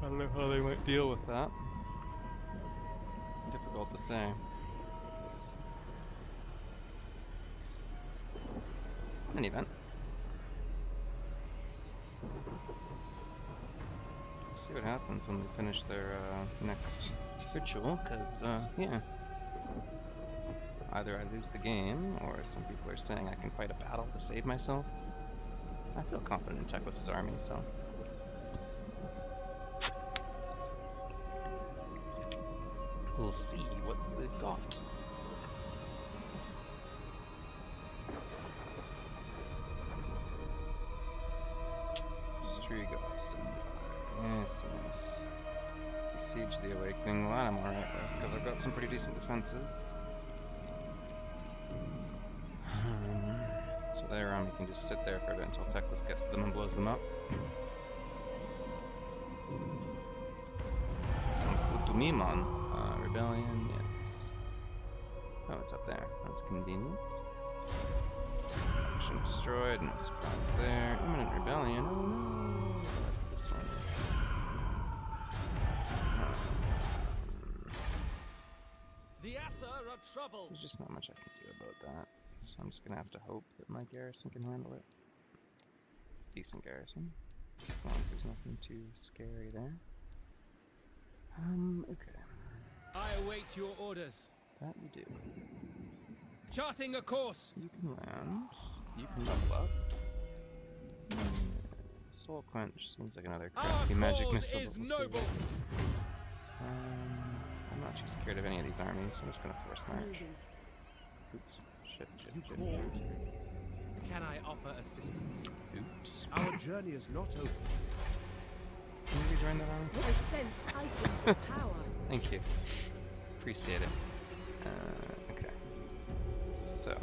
I don't know how they might deal with that. Difficult to say. In any event. See what happens when they finish their next ritual, because, yeah. Either I lose the game, or some people are saying I can fight a battle to save myself. I feel confident in Teclis' army, so... We'll see what they've got. Tree Ghost. Yes, yes. Besiege the Awakening. Well, that I'm alright with, because I've got some pretty decent defenses. So there, we can just sit there for a bit until Teclis gets to them and blows them up. Sounds good to me, man. Rebellion, yes. Oh, it's up there. That's convenient. Action destroyed, no surprise there. Imminent rebellion. Oh no! What's this one? The Asa are troubled. There's just not much I can do about that. So I'm just gonna have to hope that my garrison can handle it. Decent garrison. As long as there's nothing too scary there. Okay. I await your orders. That you do. Charting a course. You can land. You can level up. Soul Quench seems like another crappy magic missile. Is But we'll noble. see. I'm not too scared of any of these armies, so I'm just gonna force march. Moving. Oops. Shit, shit, You shit. called. Can I offer assistance? Oops. Our journey is not over. Can you rejoin that army? I sense items of power. Thank you. Appreciate it. Okay. So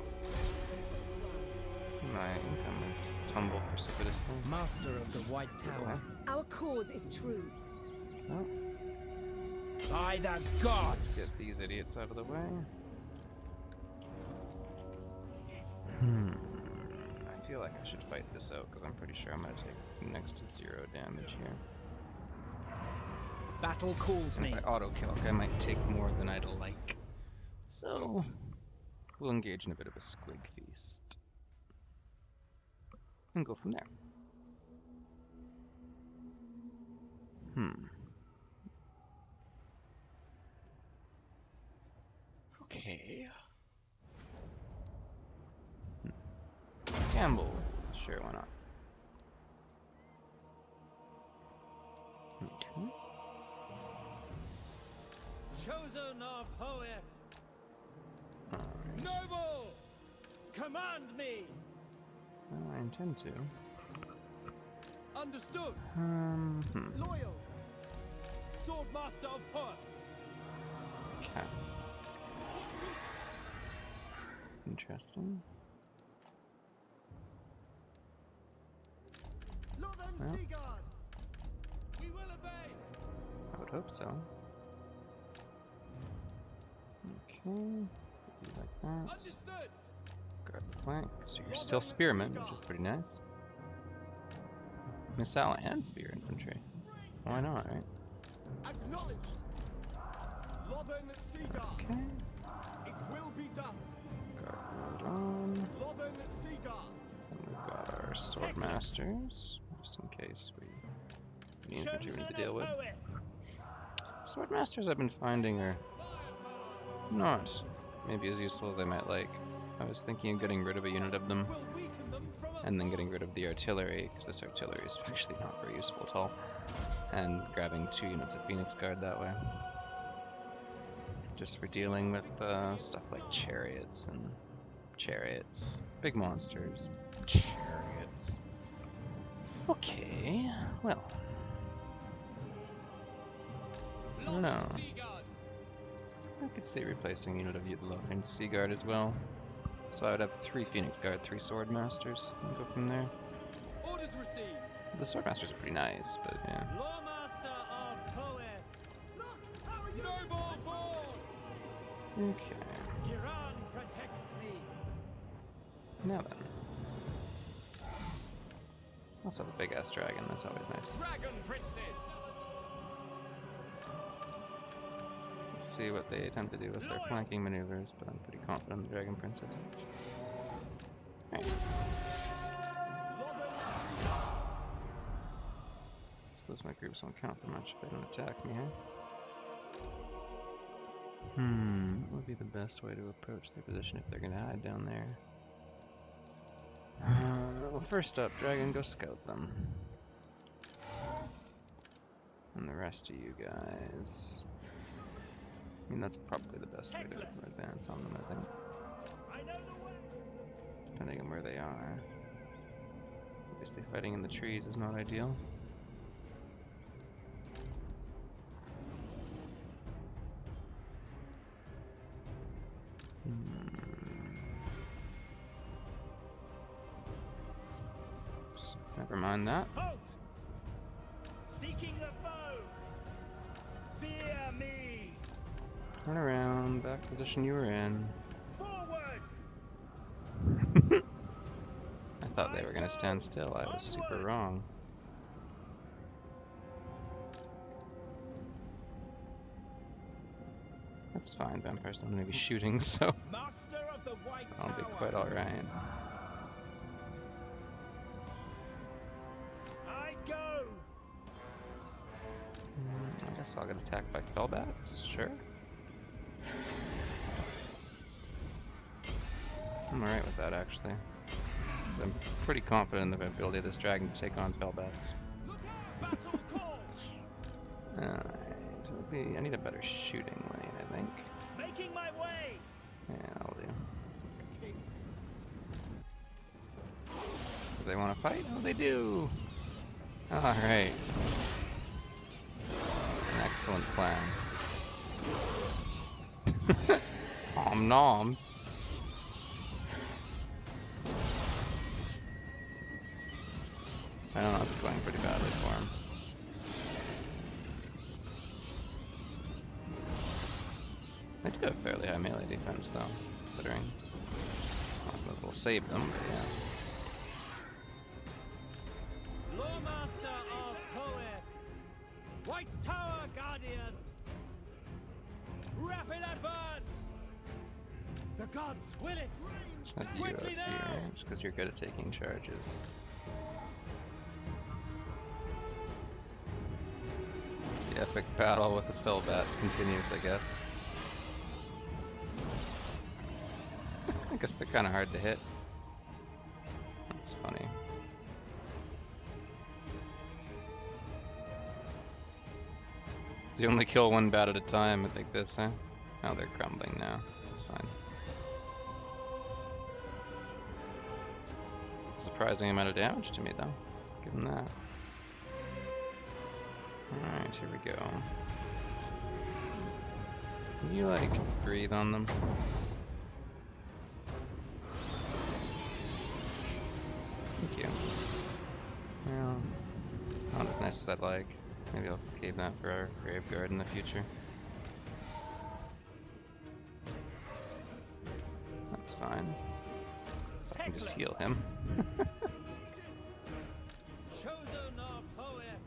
my income is tumbled precipitously. Master of the White Tower. Our cause is true. Well, By the let's gods! get these idiots out of the way. I feel like I should fight this out because I'm pretty sure I'm gonna take next to 0 damage here. Battle calls And me. if I auto kill, I might take more than I'd like. So we'll engage in a bit of a squig feast and go from there. Okay. Gamble. Sure, why not? Okay. Chosen of Hoer. Alright. Noble. Command me. Well, I intend to. Understood. Loyal. Swordmaster of Hoer. Okay. Interesting. Lothern Well. Seaguard. We will obey. I would hope so. Okay. Do like that. Understood. Grab the flank. So you're still spearmen, which is pretty nice. Missile and spear infantry. Why not, right? Acknowledged. Lothern Seaguard. Okay. It will be done. Guard on. Lothern Seaguard. And we've got our sword masters, just in case the infantry we need to deal with. Sword masters I've been finding are not maybe as useful as I might like. I was thinking of getting rid of a unit of them Will weaken them from and then getting rid of the artillery, because this artillery is actually not very useful at all, and grabbing 2 units of Phoenix Guard that way. Just for dealing with stuff like chariots, big monsters, chariots. Okay, well, I don't know. Seaguard. I could see replacing a unit of the Lothern Sea Guard as well. So I would have 3 Phoenix Guard, 3 Sword Masters, and go from there. Orders received. The Sword Masters are pretty nice, but yeah. Lawmaster of Hoer. Look, our unit. Noble Ford. Okay, Kiran protects me. now then. Also the big ass dragon, that's always nice. Dragon Princess. Let's see what they attempt to do with their flanking maneuvers, but I'm pretty confident in the Dragon Princess. Right. Suppose my groups won't count for much if they don't attack me, huh? What would be the best way to approach their position if they're gonna hide down there? Well, first up, Dragon, go scout them. And the rest of you guys. I mean, that's probably the best way to advance on them, I think. Depending on where they are. Obviously, fighting in the trees is not ideal. Oops, never mind that. Halt! Seeking the foe! Fear me! Turn around, back position you were in. Forward! I thought they were gonna stand still. I was super wrong. That's fine, vampires don't need to be shooting, so Master of the White I'll be Tower. quite alright. I go! I guess I'll get attacked by fellbats, sure. I'm alright with that, actually. I'm pretty confident in the ability of this dragon to take on fellbats. Look out! Battle calls! Alright, so I need a better shooting lane, I think. Making my way! Yeah, that'll do. Do they want to fight? Oh, they do! Alright. An excellent plan. Om nom. I don't know, it's going pretty badly for him. They do have fairly high melee defense though, considering. I don't know if it'll save them, but yeah. Lawmaster of Poet! White Tower Guardian! Rapid advance! The gods will it! Set you up Quickly here, now! just because you're good at taking charges. The epic battle with the fellbats continues, I guess. I guess they're kind of hard to hit. That's funny. So you only kill one bat at a time like this, huh? Oh, they're crumbling now. That's fine. It's a surprising amount of damage to me, though. Give them that. Alright, here we go. Can you, like, breathe on them? Thank you. Well, not as nice as I'd like. Maybe I'll save that for our Graveguard in the future. That's fine. So I can just heal him. Chosen of Poet!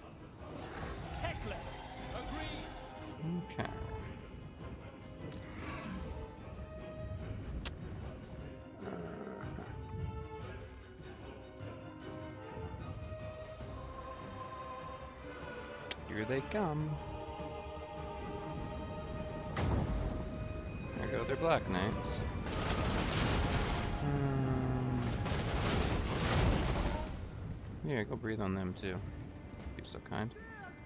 Techless! Agreed! Okay. Here they come. There go their Black Knights. Yeah, go breathe on them too. Be so kind.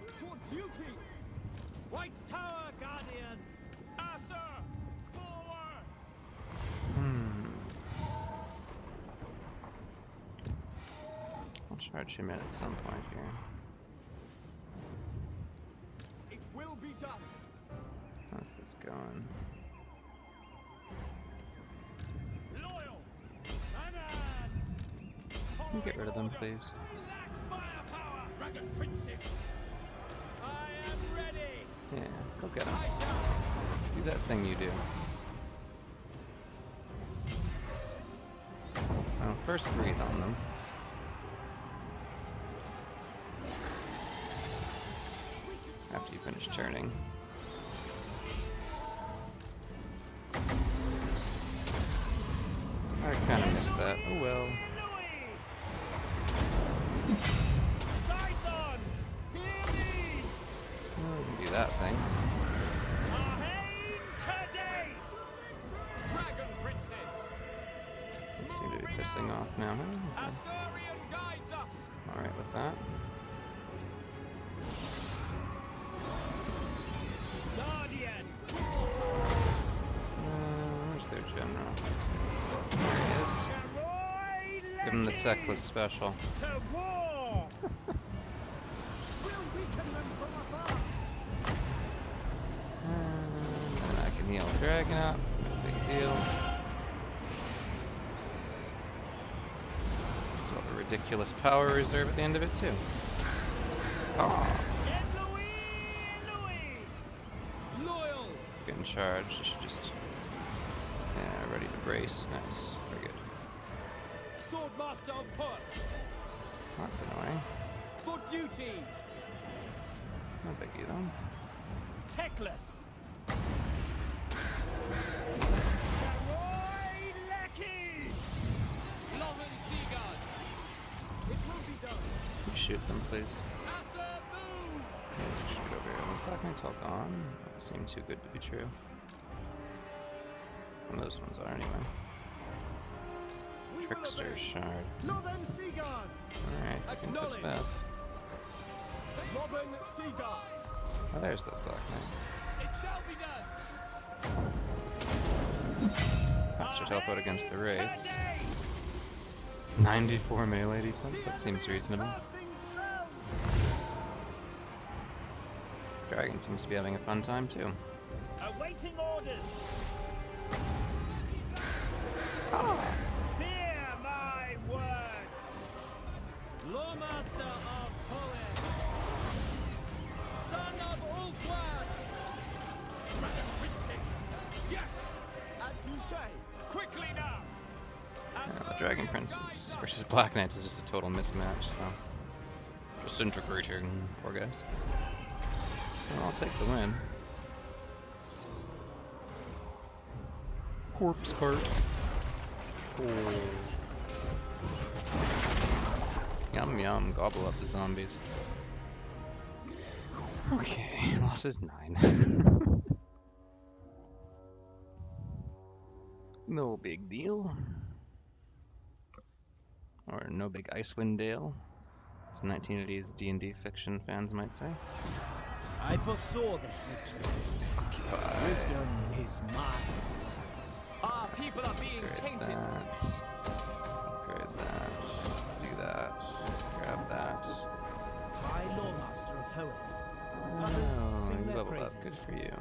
For duty! White Tower Guardian! Asser! Forward! I'll charge him in at some point here. It will be done. How's this going? Loyal! Can you get rid of them, please? Black firepower! Dragon Princess! I am ready! Yeah, go get them. Isha! Do that thing you do. Well, first breathe on them. After you finish turning. I kind of missed that. Oh well. Sights on! Hear me! Well, we can do that thing. Ahain Kaze! Dragon Princess! They seem to be pissing off now. Huh? Okay. Assyrian guides us! Alright with that. Guardian! Where's their general? There he is. Charoy Give him the Leki! Techless special. To war! We'll weaken them from afar. And I can heal Dragon up. No big deal. Still have a ridiculous power reserve at the end of it too. Oh, Get Louis! Loyal! getting charged. I should just. Yeah, ready to brace. Nice. Very good. Swordmaster of Port! That's annoying. For duty! No biggie though. Techless! Can you shoot them, please? Yes, shoot over here. Those Black Knights all gone. That seem too good to be true. And those ones are anyway. Trickster Shard. Northern Seaguard! Alright, I think that's fast. Northern Seaguard! Oh, there's those Black Knights. It shall be done! That should help out against the wraiths. 94 melee defense, that seems reasonable. Casting spells! Dragon seems to be having a fun time too. Awaiting orders! Fear my words! Lawmaster of Poet! Son of Ulfwan! Dragon Princess! Yes! As you say! Quickly now! The Dragon Princess versus Black Knights is just a total mismatch, so. Disintegrating. Poor guys. Well, I'll take the win. Corpse cart. Oh. Yum yum, gobble up the zombies. Okay, loss is 9. No big deal. Or no big Icewind Dale, as 1980s D&D fiction fans might say. I foresaw this victory. Occupy. Wisdom is mine. Our people are being Upgrade tainted. that. Upgrade that. Do that. Grab that. High Lawmaster of Hoeth. Others Oh, sing you their leveled praises. up. Good for you.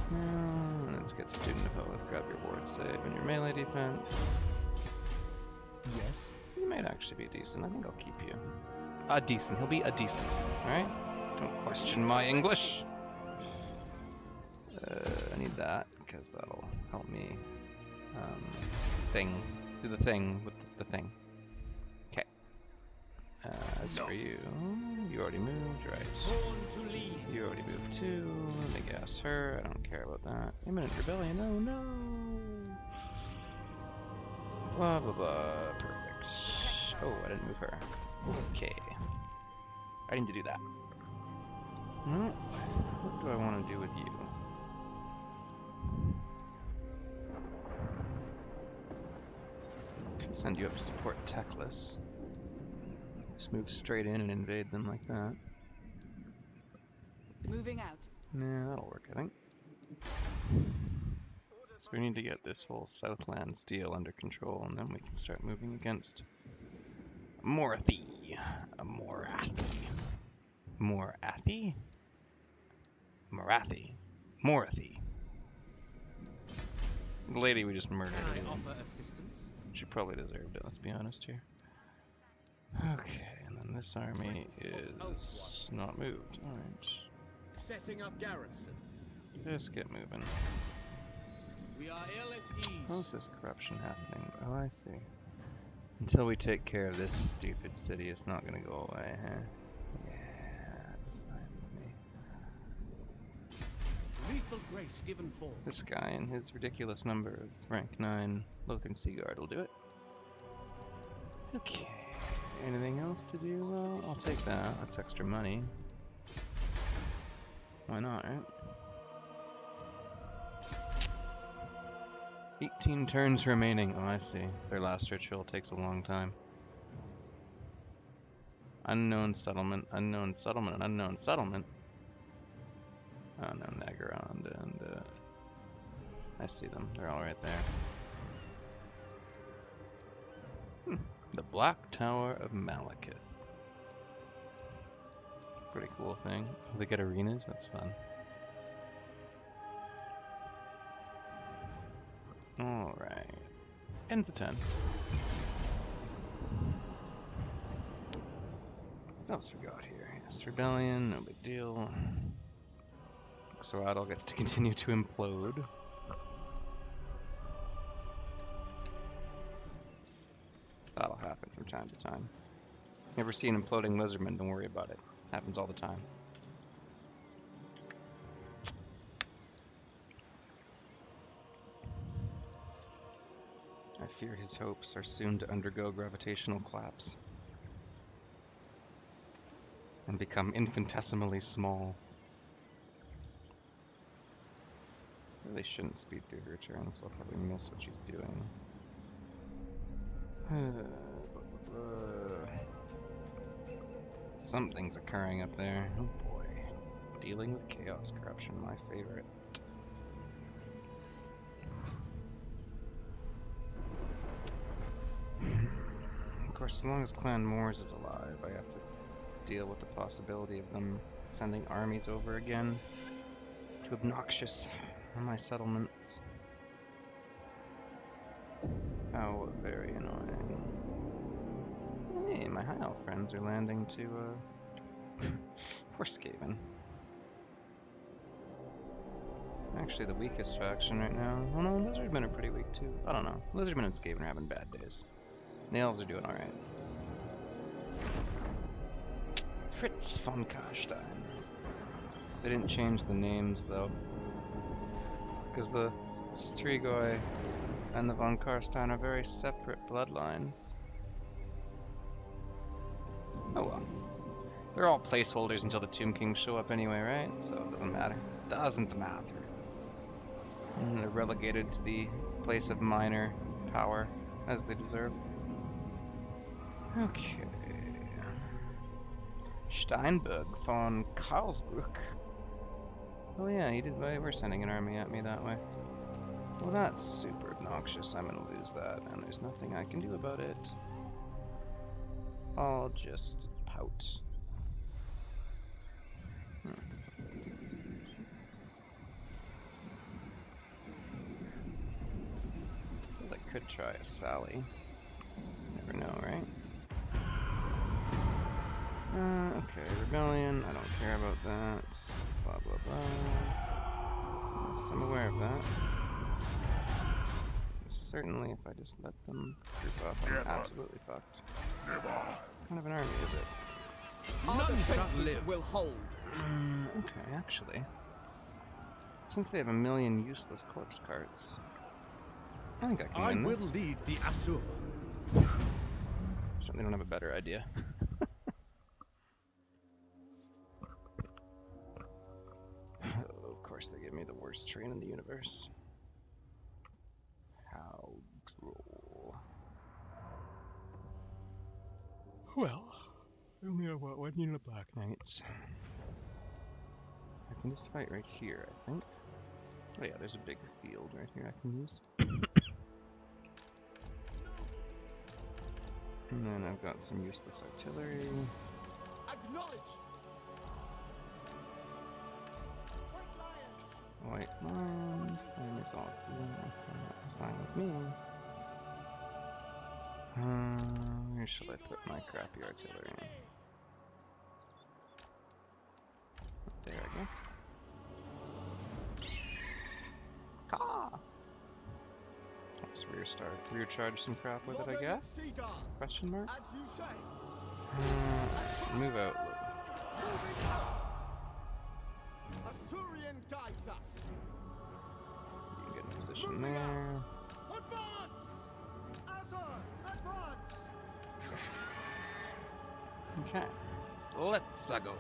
Now, let's get Student of Hoeth. Grab your ward save and your melee defense. Yes. You might actually be decent. I think I'll keep you. Decent. He'll be a decent. Alright? Don't question my English. I need that because that'll help me do the thing with the thing. Okay. As for you, you already moved, right? Born to lead. You already moved too. Let me gas her. I don't care about that. Imminent rebellion. Oh no. Blah blah blah. Perfect. Oh, I didn't move her. Okay. I need to do that. No. What do I want to do with you? Can send you up to support Techless. Just move straight in and invade them like that. Moving out. Nah, that'll work, I think. So we need to get this whole Southlands deal under control, and then we can start moving against Morathi. Morathi? Morathi. The lady we just murdered. Can I offer assistance? She probably deserved it, let's be honest here. Okay, and then this army is not moved. Alright. Setting up garrison. Just get moving. We are ill at ease. How's this corruption happening? Oh, I see. Until we take care of this stupid city, it's not gonna go away, huh? Yeah, that's fine with me. Lethal grace given forth. This guy and his ridiculous number of rank 9 Lothern Seaguard will do it. Okay. Anything else to do? Well, I'll take that. That's extra money. Why not, right? 18 turns remaining. Oh, I see. Their last ritual takes a long time. Unknown settlement, unknown settlement, and unknown settlement. Oh no, Nagarond and I see them. They're all right there. The Black Tower of Malekith. Pretty cool thing. They get arenas. That's fun. Alright. Ends of 10. What else we got here? Yes, rebellion, no big deal. Xoadal gets to continue to implode. That'll happen from time to time. Never see an imploding lizardman, don't worry about it. Happens all the time. I fear his hopes are soon to undergo gravitational collapse and become infinitesimally small. Really shouldn't speed through her turn, so I'll probably miss what she's doing. Something's occurring up there. Oh boy. Dealing with chaos corruption, my favorite. Of course, as long as Clan Moors is alive, I have to deal with the possibility of them sending armies over again to obnoxious my settlements. How very annoying. Hey, my High Elf friends are landing to, Forskaven. Actually the weakest faction right now. Oh no, Lizardmen are pretty weak too. I don't know. Lizardmen and Skaven are having bad days. The Elves are doing alright. Fritz von Karstein. They didn't change the names though. Because the Strigoi and the von Karstein are very separate bloodlines. Oh well. They're all placeholders until the Tomb Kings show up anyway, right? So it doesn't matter. Doesn't matter. And they're relegated to the place of minor power, as they deserve. Okay. Steinberg von Karlsbruck. Oh yeah, he did. We're sending an army at me that way. Well, that's super obnoxious. I'm gonna lose that, and there's nothing I can do about it. I'll just pout. Suppose I could try a Sally. Never know, right? Okay, rebellion. I don't care about that. Blah blah blah. Yes, I'm aware of that. Certainly, if I just let them group up, I'm absolutely fucked. What kind of an army is it? Our defenses will hold. Okay, actually. Since they have a million useless corpse carts, I think I can win this. will lead the Asur. Certainly don't have a better idea. Oh, of course they give me the worst train in the universe. How droll. Well, I only have what, 1 unit of Black Knights. I can just fight right here, I think. Oh yeah, there's a big field right here I can use. And then I've got some useless artillery. Acknowledge. White lines, and it's all clean. Okay, that's fine with me. Where shall I put my crappy artillery? Up there, I guess. Ah! Let's rear charge some crap with it, I guess? Question mark? As you say. Move out. Moving out. Asurian guides us. You can get in position there. Advance! Asur, advance! Okay. Let's go.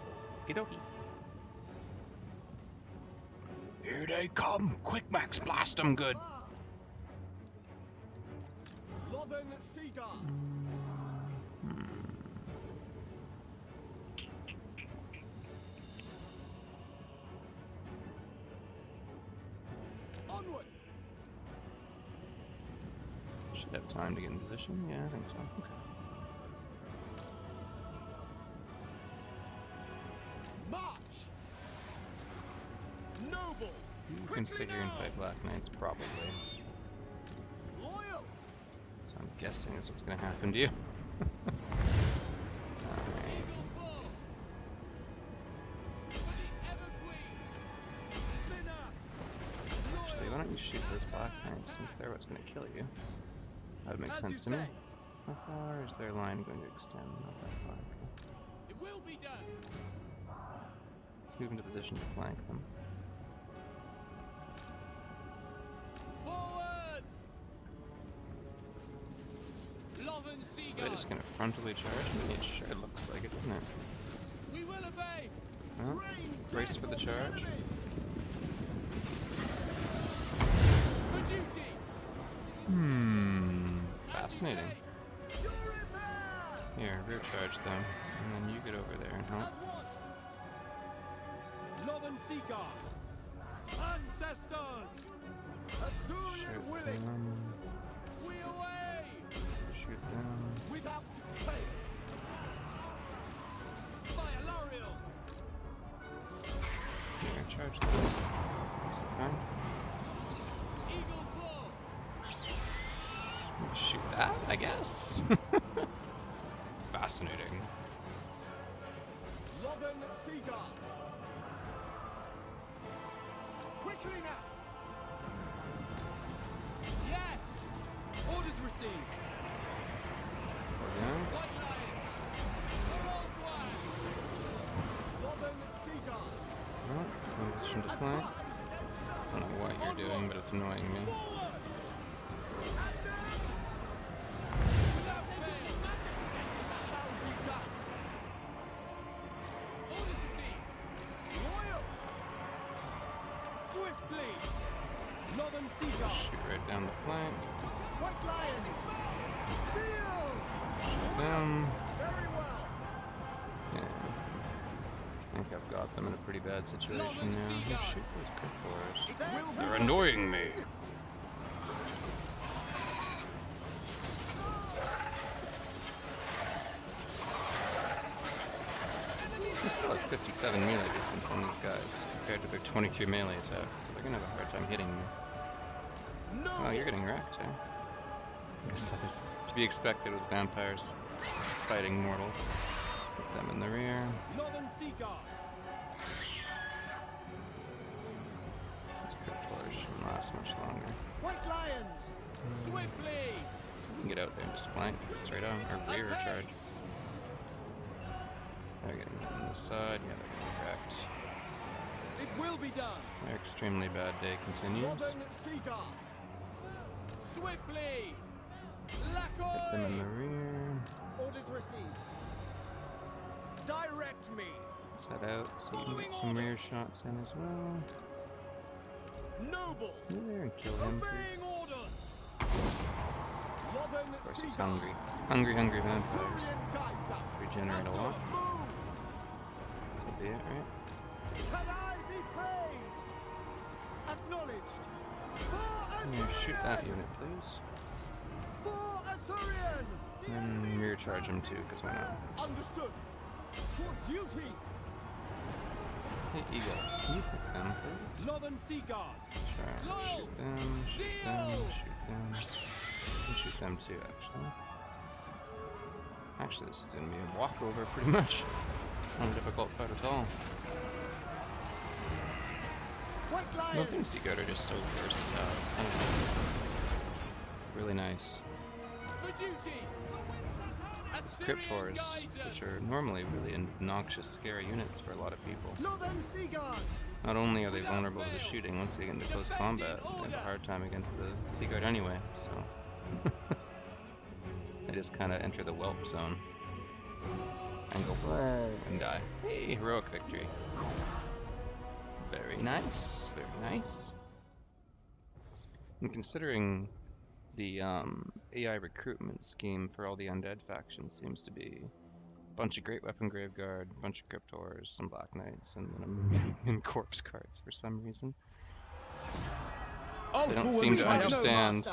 Okie Here they come! Quick Max, blast them good! Lothen Seagull. Onward! Should have time to get in position. Yeah, I think so. Okay. March! Noble! You can stay here and fight Black Knights, probably. guessing is what's gonna happen to you. Alright. Actually, why don't you shoot those black knights since they're what's gonna kill you? That would make sense to me. How far is their line going to extend? Not that far. Okay. It will be done. Let's move into position to flank them. Forward! Loven Are they Seagull. just gonna frontally charge? I mean, it sure looks like it, doesn't it? We will obey. Well, brace for the charge. For duty. Fascinating. Here, rear charge them, and then you get over there and help. Loven Seagull. Ancestors. Assyrian Shoot willing. them. We away. Shoot them. Without fail. Fire L'Oreal. Here, charge them. Nice and kind. Eagle Claw. Shoot that, I guess. Fascinating. Loven Seagull. Quickly now. Yes. Orders received. Organize. White Lion. Au revoir. Loven Seagull. Well, position to flank. I don't know what you're doing, but it's annoying me. Without fail. Shall be done. Orders received. Loyal. Swiftly. Loven Seagull. Shoot right down the flank. White Lions. Seal. Shoot them. Very well. Yeah. I think I've got them in a pretty bad situation now. Oh, shoot those cripples. They're annoying me. There's still like 57 melee difference on these guys compared to their 23 melee attacks, so they're gonna have a hard time hitting me. Oh, you're getting wrecked, eh? I guess that is to be expected with vampires fighting mortals. Put them in the rear. Loven Seagull. These cripples shouldn't last much longer. White Lions. Swiftly. So we can get out there and just flank straight on, or rear charge. They're getting on this side, yeah, they're getting wrecked. It will be done. Their extremely bad day continues. Loven Seagull. Swiftly. Put them in the Lacoy. rear. Orders received. Direct me. Let's head out so we can get some rear shots in as well. Noble. Go there and kill him, please. Obeying orders. Loven Of course, he's Seagull. hungry. Hungry vampires. Assyrian guides us. Regenerate a lot. Move. So be it, right? Can I be praised? Acknowledged. For Yeah, shoot that Assyrian. unit, please. For Assyrian. The And enemy rear is charge him too, because why not? Understood. For duty. Hey, Eagle, can you pick them, please? Loven Seagull. Sure. Loyal. Shoot them, shoot them, shoot them. You can shoot them too, actually. Actually, this is going to be a walkover, pretty much. Not a difficult fight at all. White Nothing Lions. Seaguard are just so versatile. It's kind of really nice. For duty. Script Assyrian Wars, guides us. which are normally really obnoxious, scary units for a lot of people. Loven Seagull. Not only are they vulnerable to the shooting once they get into close combat, they have a hard time against the Seaguard anyway, so... they just kind of enter the whelp zone. And go and die. Hey, heroic victory. Very nice, very nice. And considering the AI recruitment scheme for all the undead factions seems to be a bunch of Great Weapon Graveguard, a bunch of Cryptors, some Black Knights, and then a million Corpse Cards for some reason. They don't seem to understand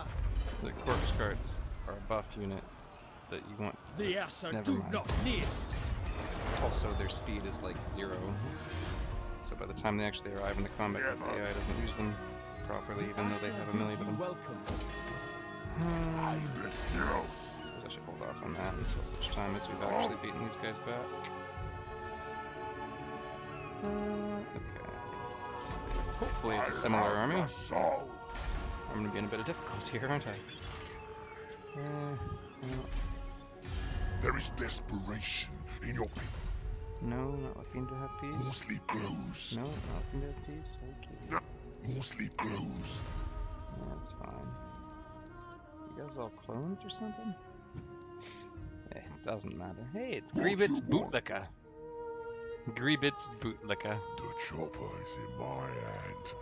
that Corpse Cards are a buff unit that you want. The Asher Never do mind. not near. Also, their speed is like 0. So by the time they actually arrive in the combat, because the AI doesn't use them properly, even though they have a million of them. Welcome. I refuse. I suppose I should hold off on that until such time as we've actually beaten these guys back. Okay. Hopefully it's a similar army. Soul. I'm gonna be in a bit of difficulty here, aren't I? No. There is desperation in your people. No, not looking to have peace. More sleep grows. No, not looking to have peace. Okay. More sleep grows. Yeah, that's fine. You guys all clones or something? Eh, it doesn't matter. Hey, it's Griebit's Bootlicker. Griebit's Bootlicker. The chopper is in my hand,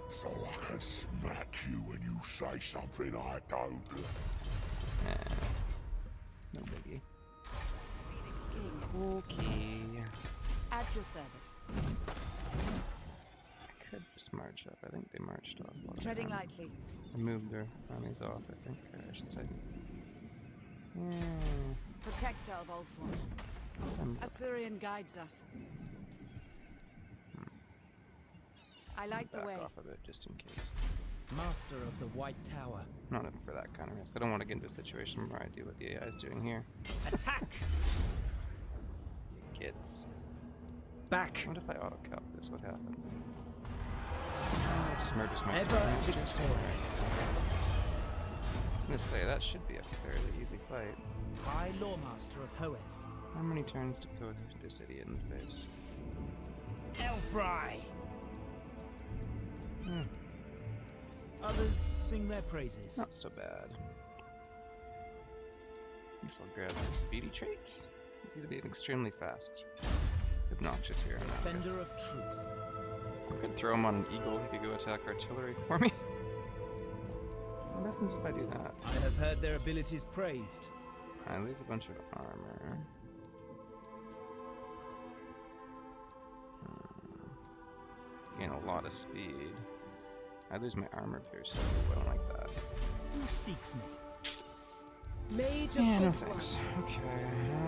so I can smack you when you say something I don't. No biggie. King, Okay. at your service. I could just march up. I think they marched off. while they Treading ran. lightly. Or moved their armies off, I think. Or I should say. Protector of Ultron. Assyrian guides us. I light the Back way. off a bit, just in case. Master of the White Tower. Not in for that kind of risk. I don't want to get into a situation where I do what the AI is doing here. Attack! Kids. Back! What if I auto-cap this? What happens? Just murders my Ever sword. victorious. I was gonna say, that should be a fairly easy fight. High Lawmaster of Hoeth. How many turns to go hit this idiot in the face? Elfry! Hmm, Others sing their praises. not so bad. Guess I'll grab the speedy traits. It's going to be an extremely fast, obnoxious hero now. I guess. Defender of truth. I could throw him on an eagle. He could go attack artillery for me. What happens if I do that? I have heard their abilities praised. I lose a bunch of armor. Gain a lot of speed. I lose my armor piercing. I don't like that. Who seeks me? Mage of Yeah, no Ultron. thanks. Okay,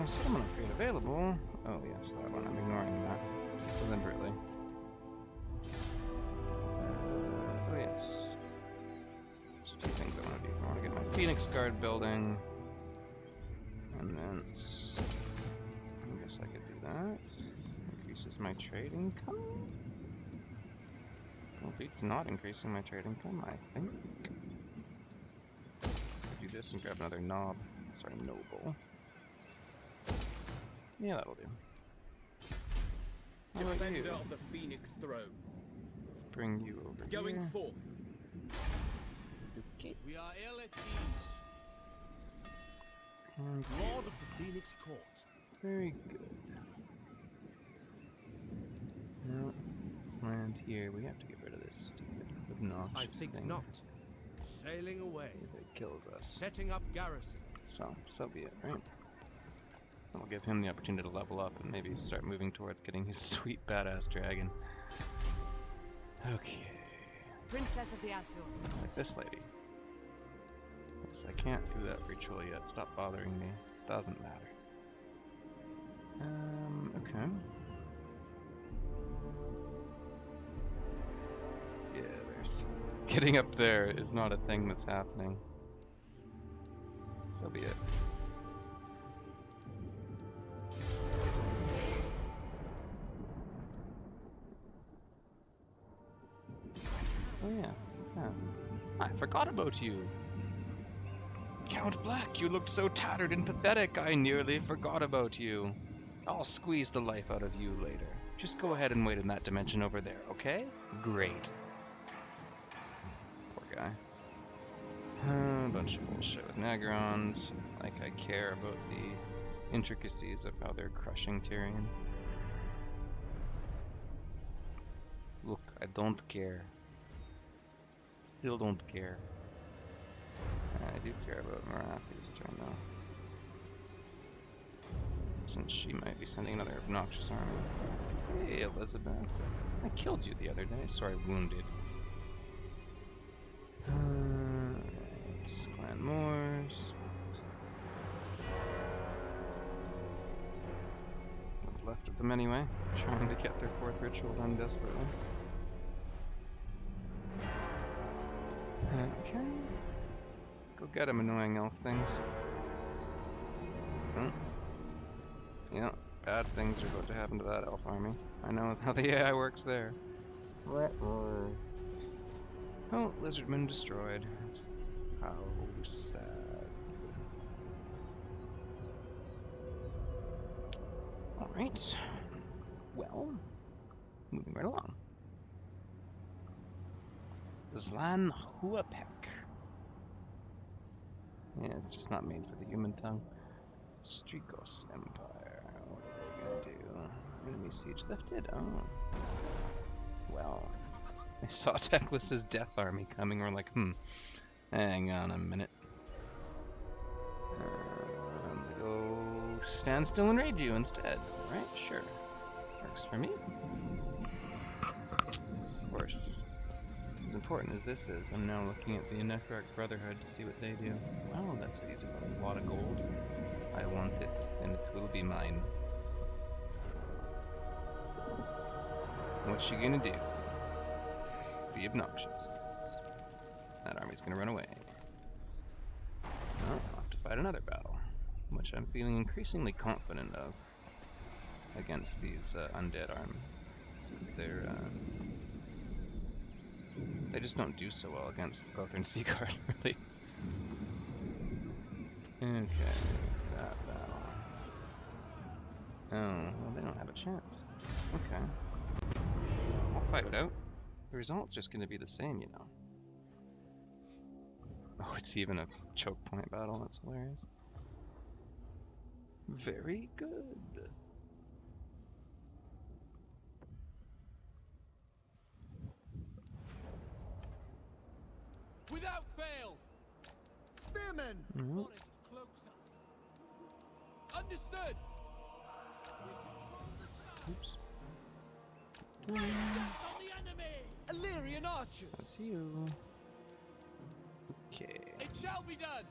settlement upgrade available. Oh yes, that one. I'm ignoring that deliberately. Oh yes. There's two things I want to do. I want to get my Phoenix Guard building, and then I guess I could do that. Increases my trade income. Well, beats not increasing my trade income, I think. Do this and grab another noble. Yeah, that'll do. How about Defender you? of the Phoenix throne. Let's bring you over Going here. forth. Okay. We are ill at ease. And Lord of the Phoenix Court. very good. Now, let's land here. We have to get rid of this stupid obnoxious I think thing not. Sailing away. that kills us. Setting up garrison. So be it, right? I'll give him the opportunity to level up and maybe start moving towards getting his sweet badass dragon. Okay. Princess of the Azure. Like this lady. Yes, I can't do that ritual yet. Stop bothering me. Doesn't matter. Okay. Yeah, there's... Getting up there is not a thing that's happening. So be it. Oh yeah. I forgot about you. Count Black, you looked so tattered and pathetic, I nearly forgot about you. I'll squeeze the life out of you later. Just go ahead and wait in that dimension over there, okay? Great. Poor guy. A bunch of bullshit with Nagrons. Like I care about the intricacies of how they're crushing Tyrion. Look, I don't care. Still don't care. I do care about Marathi's turn though. Since she might be sending another obnoxious army. Hey Elizabeth. I killed you the other day. Sorry, wounded. It's Clan Moors. What's left of them anyway. Trying to get their fourth ritual done desperately. Okay. Go get him, annoying elf things. Oh. Yeah, bad things are about to happen to that elf army. I know how the AI works there. Oh, lizardmen destroyed. How sad. Alright. Well, moving right along. Zlan Huapek. Yeah, it's just not made for the human tongue. Strigos Empire. What are they gonna do? Enemy siege lifted? Oh. Well. I saw Teclis's death army coming. We're like, hang on a minute. I'm gonna go stand still and raid you instead. Right? Sure. Works for me. Of course. As important as this is, I'm now looking at the Necrotic Brotherhood to see what they do. Wow, that's easy. A lot of gold. I want it, and it will be mine. What's she gonna do? Be obnoxious. That army's gonna run away. Well, I'll have to fight another battle, which I'm feeling increasingly confident of against these undead armies. Since they just don't do so well against the Lothern Sea Guard, really. Okay, that battle. Oh, well, they don't have a chance. Okay. I'll fight it out. The result's just going to be the same, you know. Oh, it's even a choke point battle. That's hilarious. Very good. Without fail! Spearmen! Forest cloaks us. Understood! Oops. On the enemy! Illyrian archers! That's you. Okay. It shall be done!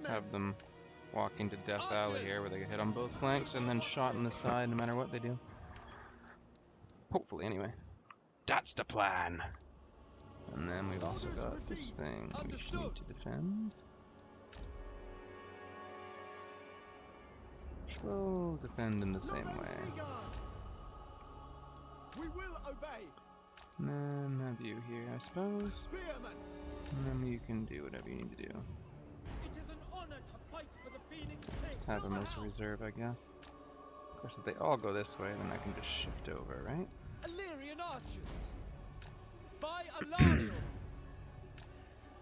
Have them walk into Death Alley here where they get hit on both flanks and then shot in the side no matter what they do. Hopefully, anyway. That's the plan! And then we've also got this thing we should need to defend. We'll defend in the same way. We will obey. And then have you here, I suppose. Spearmen! And then you can do whatever you need to do. It is an honor to fight for the Phoenix King. Just have them as a reserve, I guess. Of course, if they all go this way, then I can just shift over, right? Illyrian archers! By Alarion!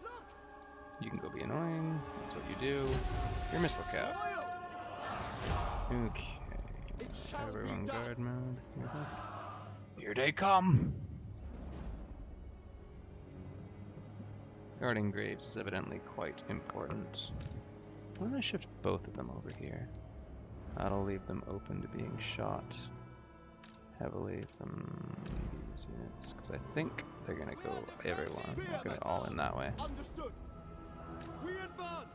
Look! You can go be annoying. That's what you do. Your missile cap. Okay. It shall Everyone be done. guard mode. Here they come! Guarding graves is evidently quite important. Why don't I shift both of them over here? That'll leave them open to being shot heavily from these units. Because I think they're gonna go everyone. They're gonna all in that way. Understood. We advance.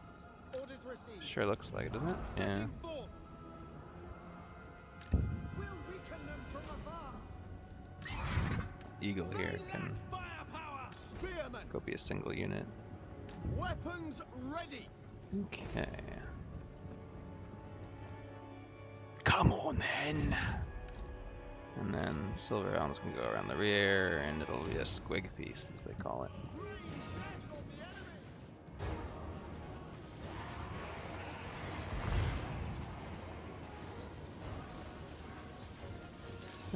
Orders received. Sure looks like it, doesn't it? Yeah. Setting forth. We'll weaken them from afar. Eagle here can Firepower! Spearmen! go be a single unit. Weapons ready. Okay. Come on then! And then Silver Elms can go around the rear, and it'll be a squig feast, as they call it.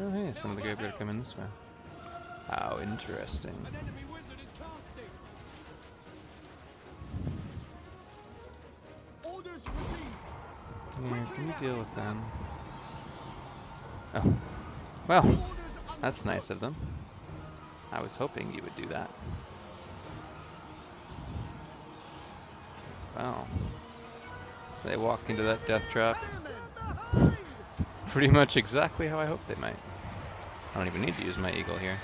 Oh hey, some of the graveyard come in this way. How interesting. An enemy wizard is casting! Orders received. Here, can you deal with them? Oh. Well, that's nice of them. I was hoping you would do that. Wow. They walk into that death trap pretty much exactly how I hoped they might. I don't even need to use my eagle here.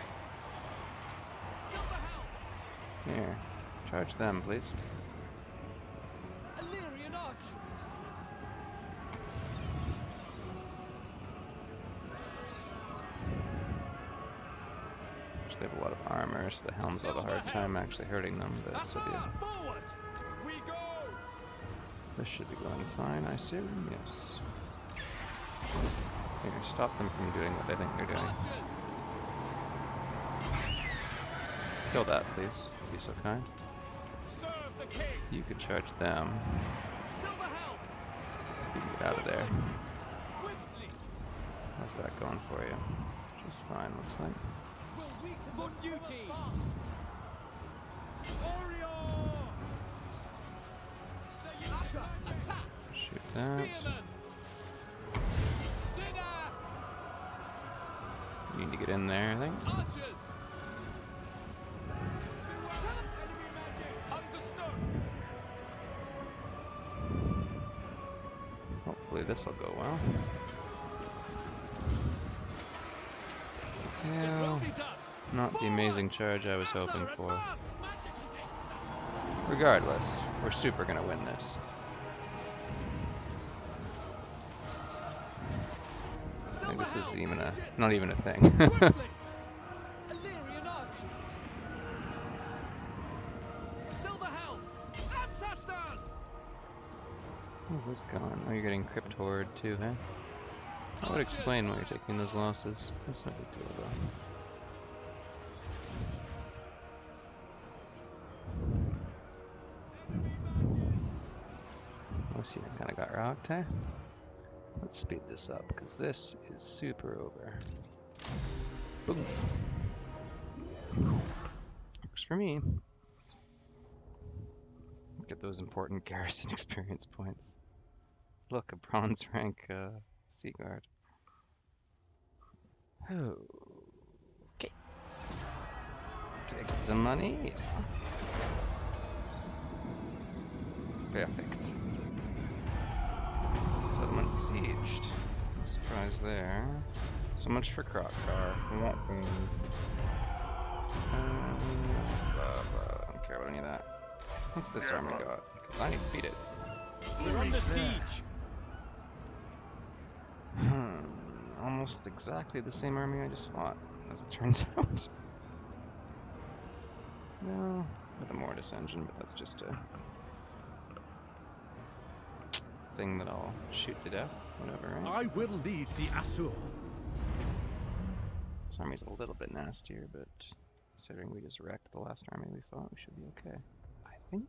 Here, charge them, please. Illyrian archers! So they have a lot of armor, so the helms will have a hard time actually hurting them, but it's okay. Forward! We go! This should be going fine, I assume. Yes. Here, stop them from doing what they think they're doing. Archers! Kill that, please. Be so kind. Serve the king! You could charge them. Silver helms! You can get out of there. Swiftly! How's that going for you? Just fine, looks like. Will weaken for duty! Orion! Attack! Shoot that. Spearman! Sinner! You need to get in there, I think. Archers! Enemy magic! Understood! Hopefully this will go well. Yeah, not the amazing charge I was hoping for. Regardless, we're super gonna win this. I think this is even not even a thing. Illyrian archers! Silver helms! Ancestors! Where's this gone? Oh, you're getting Crypt Horde too, huh? That would explain why you're taking those losses. That's not a big deal, though. Unless you kind of got rocked, huh? Let's speed this up, because this is super over. Boom. Works for me. Get those important garrison experience points. Look, a bronze rank Sea Guard. Okay. Take some money. Perfect. Settlement besieged. No surprise there. So much for Crockcar. I don't care about any of that. What's this army got? Because I need to beat it. We're under siege! Almost exactly the same army I just fought, as it turns out. No, with a Mortis engine, but that's just a thing that I'll shoot to death, whatever, right? I will lead the Asur. This army's a little bit nastier, but considering we just wrecked the last army we fought, we should be okay. I think.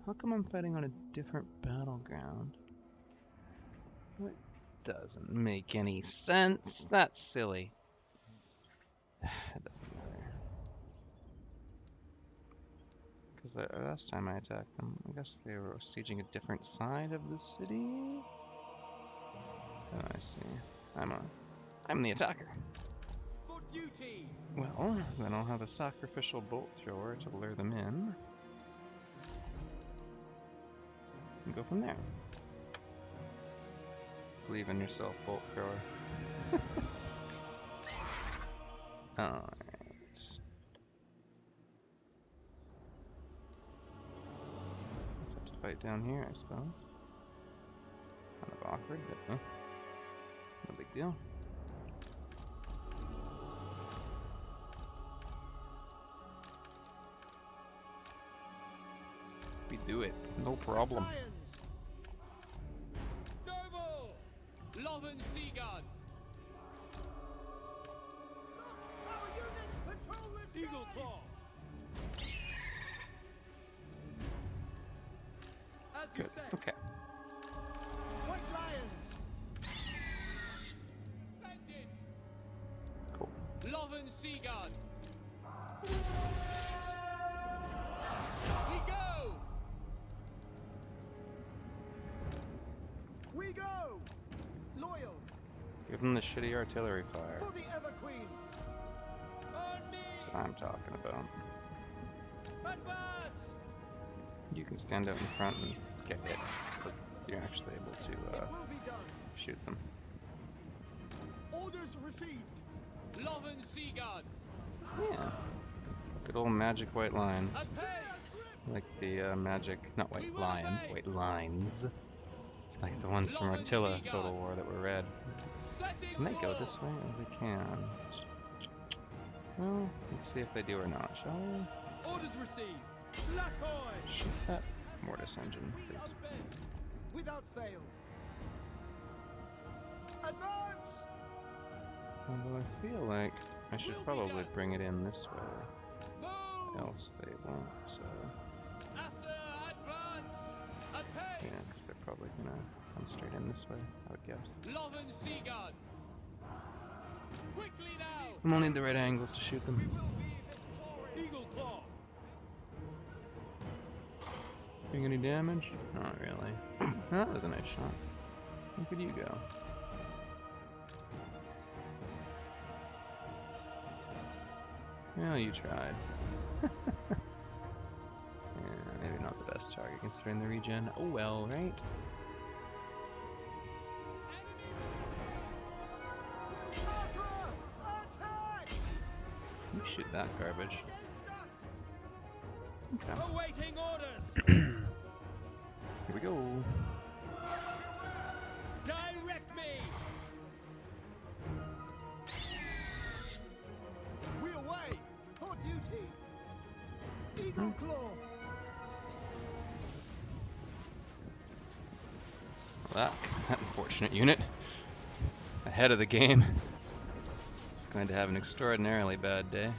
How come I'm fighting on a different battleground? What doesn't make any sense? That's silly. It doesn't matter. Because the last time I attacked them, I guess they were sieging a different side of the city? Oh, I see. I'm the attacker. For duty! Well, then I'll have a sacrificial bolt thrower to lure them in. And go from there. Believe in yourself, bolt thrower. Alright. Let's have to fight down here, I suppose. Kind of awkward, but no big deal. We do it, no problem. Noble! Lothern Seaguard! Our units patrol the Eagle skies! Claw! As you Good, say, okay. White lions! bandit! Cool. Lothern Seaguard! We go! We go! Loyal Give them the shitty artillery fire. for the Ever Queen! On me! That's what I'm talking about. Advance! You can stand out in front and get hit, so you're actually able to It will be done. shoot them. Orders received. Lothern Seaguard! Yeah. Good old magic white lines. Apace! Like the magic, not white lions, white lines. Like the ones from Attila Total War that were red. Setting Can they go forth! this way? Oh, they can. Well, let's see if they do or not, shall we? Orders received. Lacoy. Shoot that mortis engine, please. Without fail. Advance! Although I feel like I should probably bring it in this way, Move. else they won't, so... Asa, advance. Apace. Yeah, because they're probably gonna come straight in this way, I would guess. Loven Seaguard. Quickly now. I'm only in the right angles to shoot them. Eagle Claw. Doing any damage? Not really. That was a nice shot. Where could you go? Well, you tried. Yeah, maybe not the best target considering the regen. Oh well, right? You shoot that garbage. Okay. Awaiting orders. Here we go. Direct me. We away for duty. Eagle Claw. Well, that unfortunate unit. Ahead of the game. It's going to have an extraordinarily bad day.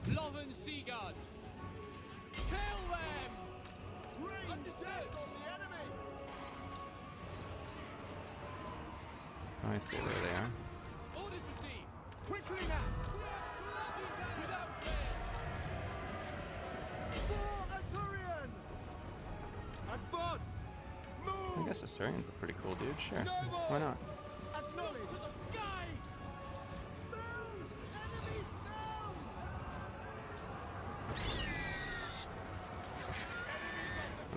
Loven Seaguard. Kill them. Rain Understood. death on the enemy. I see where they are. Orders received. Quickly now. Without fail. For Assyrian. Advance. I Move. guess Assyrian's a pretty cool dude, sure. Noble. Why not? Acknowledge. To the sky. Spells. Enemy spells.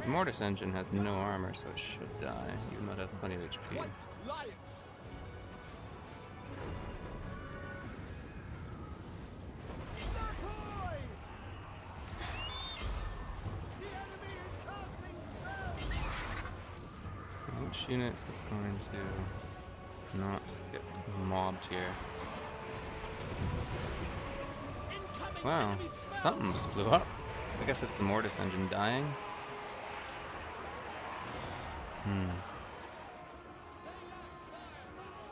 The mortis engine has no armor, so it should die, even though it has plenty of HP. White Lions. Lacoy. The enemy is casting spells. Which unit is going to not get mobbed here? Incoming Wow, enemy spells. something just blew up. I guess it's the mortis engine dying.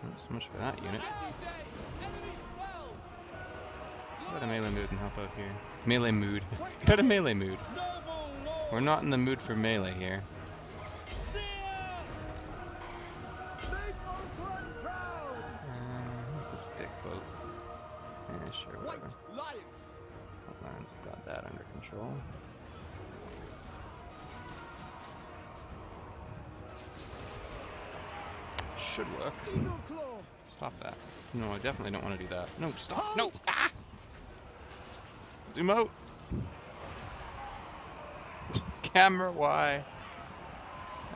Not so much for that unit. As you say, enemy spells. Get out of melee mood and help out here. Melee mood. Get out of melee mood. Noble Lord. We're not in the mood for melee here. Seer. Make Oakland proud. Where's the stick boat? Yeah, sure, White whatever. Lions. Outlines have got that under control. Should work. Eagle Claw. Stop that. No, I definitely don't want to do that. No, stop. No! Ah! Zoom out! Camera, why?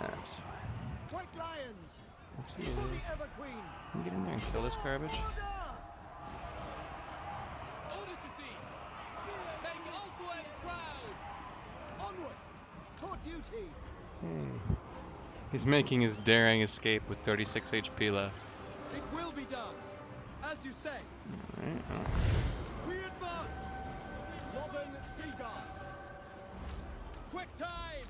That's fine. White Lions. I see For you. the Ever Queen. Can you get in there and kill this garbage? Order. Orders received. Make Ulthuan proud. Onward. For duty. He's making his daring escape with 36 HP left. It will be done. As you say. Alright, well, We advance. Loven Seaguard. Quick time.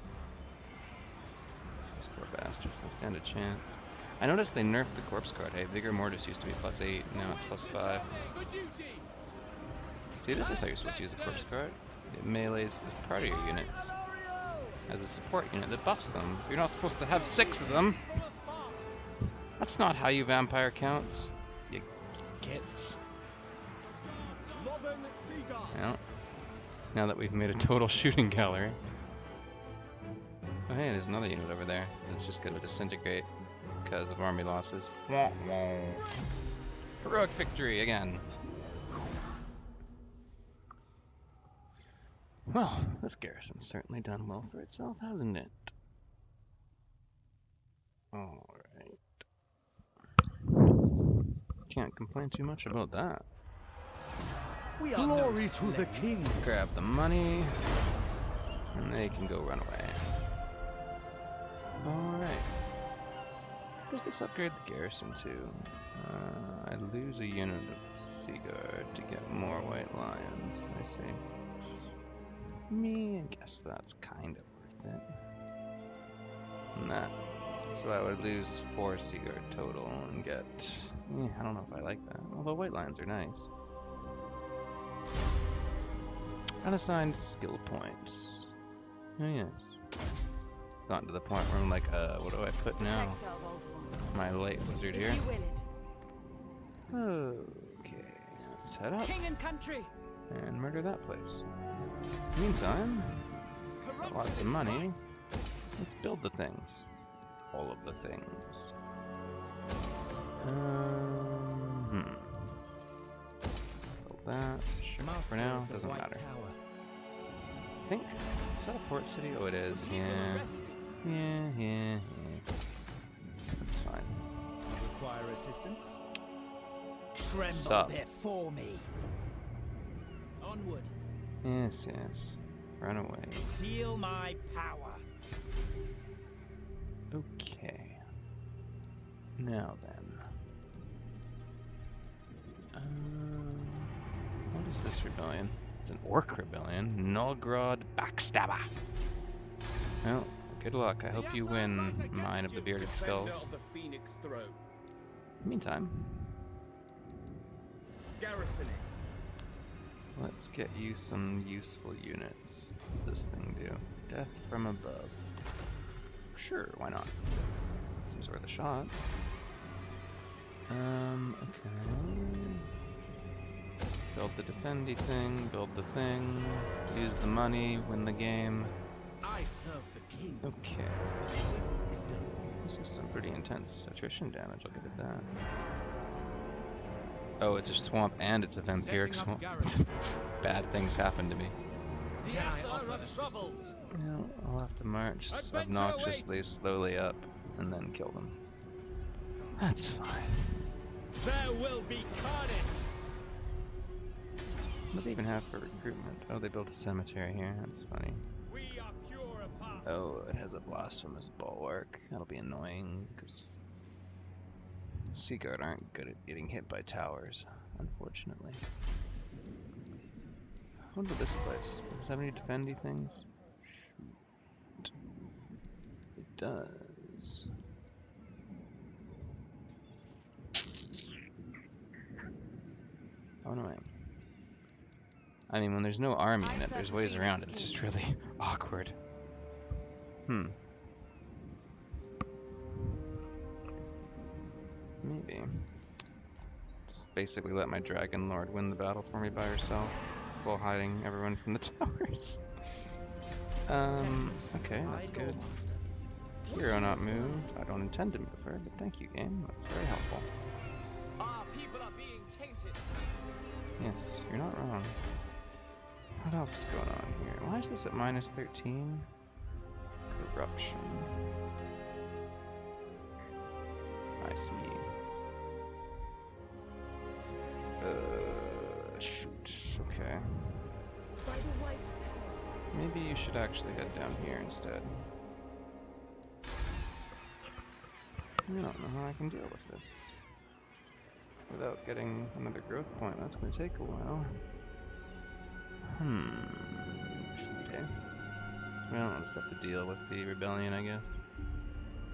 these poor bastards don't stand a chance. I noticed they nerfed the corpse guard. Hey, Vigor Mortis used to be +8, now it's +5. For duty. See, this is how you're supposed to use a corpse guard. It melees as part of your units. As a support unit that buffs them. You're not supposed to have 6 of them! From afar. That's not how you vampire counts. You gits. Loven Seaguard. Well, now that we've made a total shooting gallery. Oh hey, there's another unit over there that's just gonna disintegrate because of army losses. Wah, wah. Heroic victory again. Well, this garrison's certainly done well for itself, hasn't it? Alright. Can't complain too much about that. We are Glory to the king. Grab the money, and they can go run away. Alright. What does this upgrade the garrison to? I lose a unit of Sea Guard to get more White Lions. I see. I guess that's kind of worth it. And that. So I would lose 4 Sea Guard total and get... I don't know if I like that. Although White Lions are nice. Unassigned skill points. Oh yes. Gotten to the point where I'm like, what do I put now? Protector of all forms. My light wizard If here. you will it. Okay, let's head up King and country. and murder that place. Meantime, lots of money. Let's build the things. All of the things. Build that. Sure. For now, doesn't matter. I think, is that a port city? Oh, it is. Yeah. Yeah. That's fine. Require assistance? Tremble Sup? before me. Onward. Yes. Run away. Feel my power. Okay. Now then. What is this rebellion? It's an orc rebellion. Nolgrod Backstabber. Well, good luck. I hope you win, Mine of the Bearded Defender Skulls. of the Phoenix Throne. Meantime, Garrisoning. let's get you some useful units. What does this thing do? Death from above. Sure, why not? Seems worth a shot. Okay. Build the defendy thing, build the thing, use the money, win the game. I serve the king. Okay. Is done. This is some pretty intense attrition damage, I'll give it that. Oh, it's a swamp and it's a vampiric swamp. Bad things happen to me. The answer of troubles. Well, I'll have to march Adventure obnoxiously awaits. slowly up and then kill them. That's fine. There will be carnage. What do they even have for recruitment? Oh, they built a cemetery here. That's funny. We are pure of heart. Oh, it has a blasphemous bulwark. That'll be annoying, because Sea Guard aren't good at getting hit by towers, unfortunately. What about this place? Does it have any defendy things? Shoot. It does. How annoying. I mean, when there's no army in it, there's ways around it. It's just really awkward. Maybe. Just basically let my Dragon Lord win the battle for me by herself while hiding everyone from the towers. Okay, that's good. Hero not moved. I don't intend to move her, but thank you, game. That's very helpful. Our people are being tainted. Yes, you're not wrong. What else is going on here? Why is this at minus 13? Corruption. I see. Shoot. Okay. By the White Tower. Maybe you should actually head down here instead. I don't know how I can deal with this without getting another growth point. That's going to take a while. Okay. Well, I'll just have to deal with the rebellion, I guess.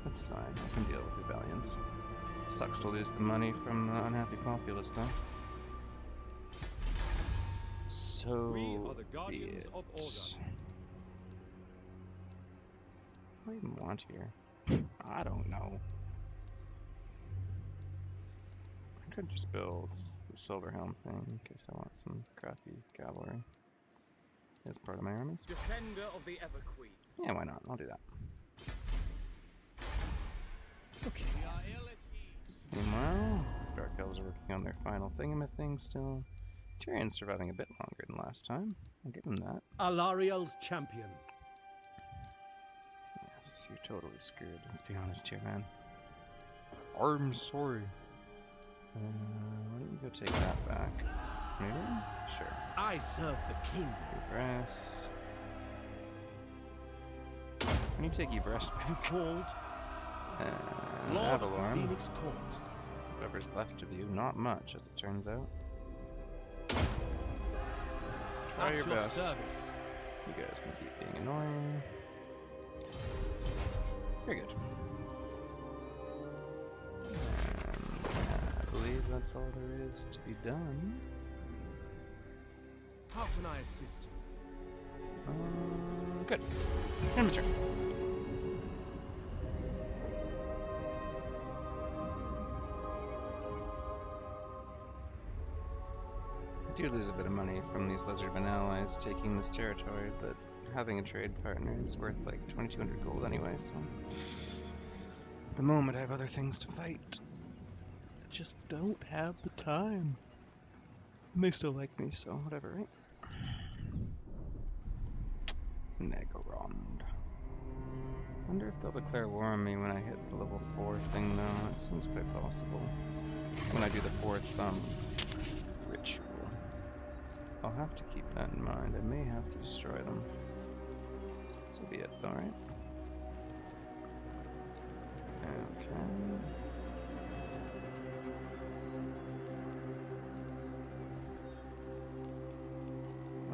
That's fine. I can deal with rebellions. Sucks to lose the money from the unhappy populace, though. So We are the guardians of order. What do I even want here? I don't know. I could just build the Silver Helm thing in case I want some crappy cavalry as part of my armies. Defender of the Ever Queen. Yeah, why not? I'll do that. Okay. We are ill at ease. Meanwhile, Dark Elves are working on their final thing still. Tyrion's surviving a bit longer than last time. I'll give him that. Alariel's champion. Yes, you're totally screwed. Let's be honest here, man. I'm sorry. Why don't you go take that back? Maybe? Sure. I serve the king. Brass. When you take Ebrest You back, called? And Lord of the Avalorn. Phoenix Court. Whoever's left of you, not much as it turns out. Try At your your best. service. You guys can keep being annoying. Very good. And I believe that's all there is to be done. How can I assist you? Good. End my turn. I do lose a bit of money from these lizardmen allies taking this territory, but having a trade partner is worth like 2200 gold anyway, so at the moment I have other things to fight. I just don't have the time. And they still like me, so whatever, right? Negarond. Wonder if they'll declare war on me when I hit the level 4 thing though. It seems quite possible. When I do the 4th ritual. I'll have to keep that in mind. I may have to destroy them. So be it, alright? Okay.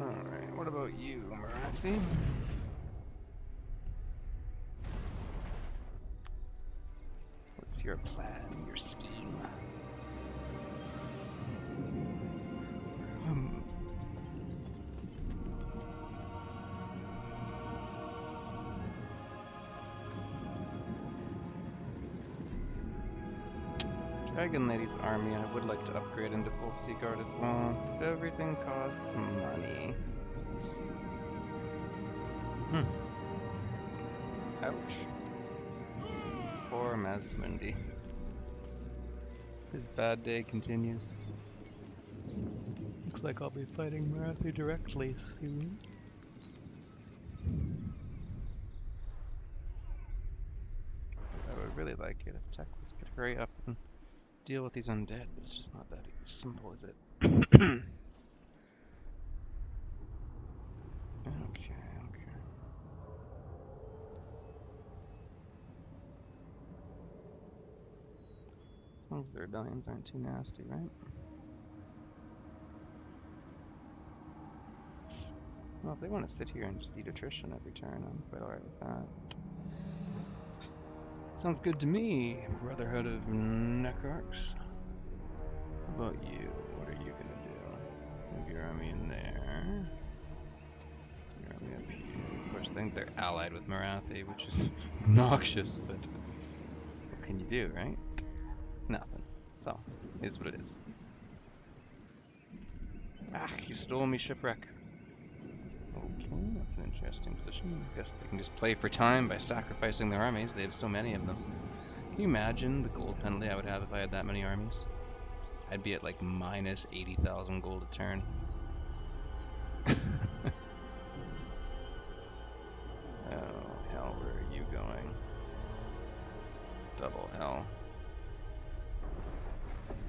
Alright, what about you, Marathi? What's your plan, your scheme? Dragon Lady's army I would like to upgrade into full Sea Guard as well. Everything costs money. Ouch. Poor Mazdamundi. His bad day continues. Looks like I'll be fighting Marathi directly soon. I would really like it if Teklis could hurry up and deal with these undead, but it's just not that simple, is it? Okay. As long as the rebellions aren't too nasty, right? Well, if they want to sit here and just eat attrition every turn, I'm quite alright with that. Sounds good to me, Brotherhood of Networks. How about you? What are you gonna do? Move your army in there. Your army up here. Of course, I think they're allied with Marathi, which is obnoxious, but what can you do, right? Nothing. So, is what it is. Ah, you stole me, Shipwreck. Okay, that's an interesting position. I guess they can just play for time by sacrificing their armies. They have so many of them. Can you imagine the gold penalty I would have if I had that many armies? I'd be at like minus 80,000 gold a turn. Oh, hell, where are you going? Double hell.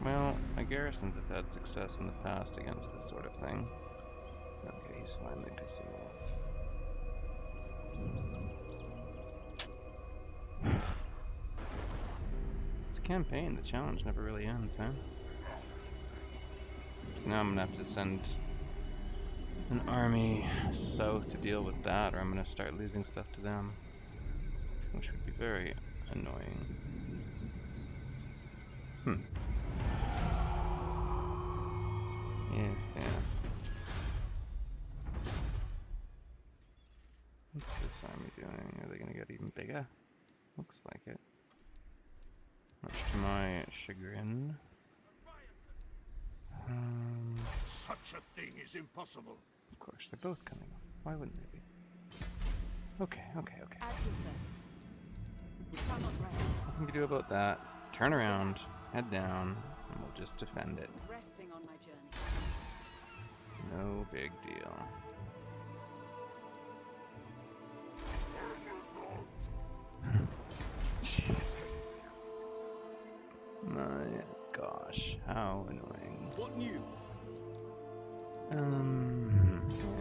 Well, my garrisons have had success in the past against this sort of thing. Okay, he's finally pissing off. This campaign, the challenge never really ends, huh? So now I'm gonna have to send an army south to deal with that, or I'm gonna start losing stuff to them, which would be very annoying. Yes, yes. What's this army doing? Are they gonna get even bigger? Looks like it. Much to my chagrin. Such a thing is impossible. Of course, they're both coming up. Why wouldn't they be? Okay. At your service. We shall not rest. Nothing to do about that. Turn around, head down, and we'll just defend it. Resting on my journey. No big deal. Jesus. My gosh, how annoying. What news? Yeah,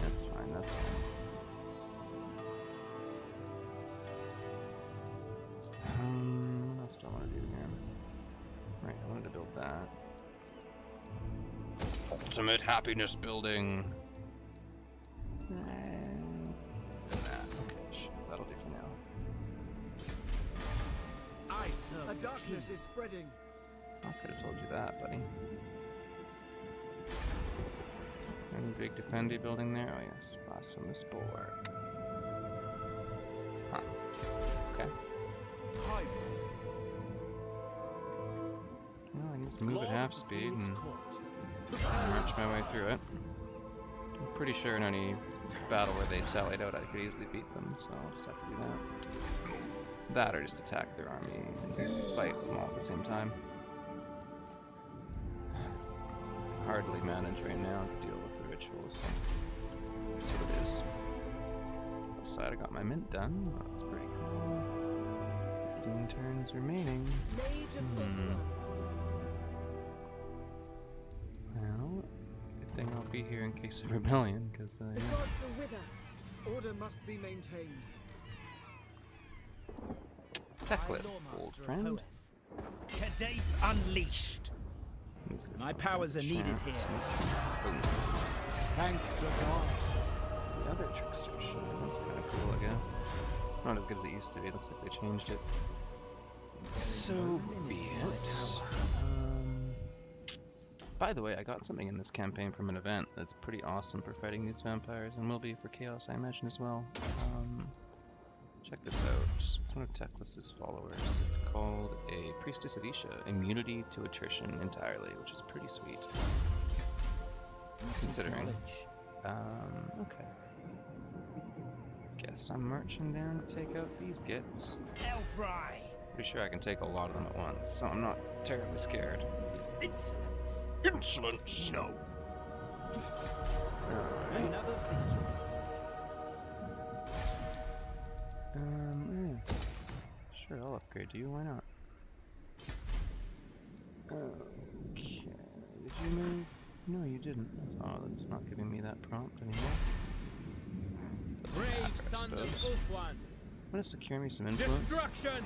that's fine, that's fine. that. Ultimate happiness building. And that. Okay, sure, that'll do for now. I serve a darkness is spreading. I could have told you that, buddy. Any big defendy building there? Oh yes, blasphemous bulwark. Huh. Okay. Hi. Well, I can just move at half speed and march my way through it. I'm pretty sure in any battle where they sallied out, I could easily beat them, so I'll just have to do that. That or just attack their army and fight them all at the same time. Hardly manage right now to deal with the rituals, so that's what it is. Side, I got my mint done. That's pretty cool. 15 turns remaining. Well, good thing I'll be here in case of rebellion, because The yeah. gods are with us. Order must be maintained. Techless, old friend. Kadaf unleashed. These guys My don't powers are stand a needed chance. here. Boom. Thank the gods. The other trickster ship. That's kind of cool, I guess. Not as good as it used to be. Looks like they changed it. So be it. By the way, I got something in this campaign from an event that's pretty awesome for fighting these vampires, and will be for Chaos, I imagine, as well. Check this out. It's one of Techless's followers. It's called a Priestess of Isha, immunity to attrition entirely, which is pretty sweet. Considering. Okay. Guess I'm marching down to take out these gits. Elfry. Pretty sure I can take a lot of them at once, so I'm not terribly scared. Insolence. Insolence! No. Alright. Another victory. Yes. Sure, I'll upgrade you, why not? Okay. Did you move? No, you didn't. Oh, that's not giving me that prompt anymore. Brave son of Ulthuan. Want to secure me some influence? Destruction!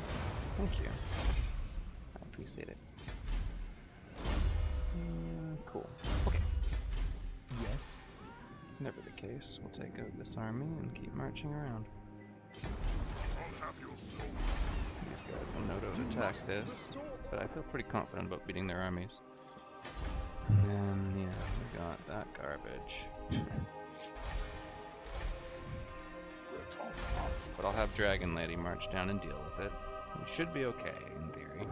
Thank you. I appreciate it. Cool. Okay. Yes. Never the case. We'll take out this army and keep marching around. These guys will no doubt attack this, but I feel pretty confident about beating their armies. And then, yeah, we got that garbage. But I'll have Dragon Lady march down and deal with it. We should be okay, in theory.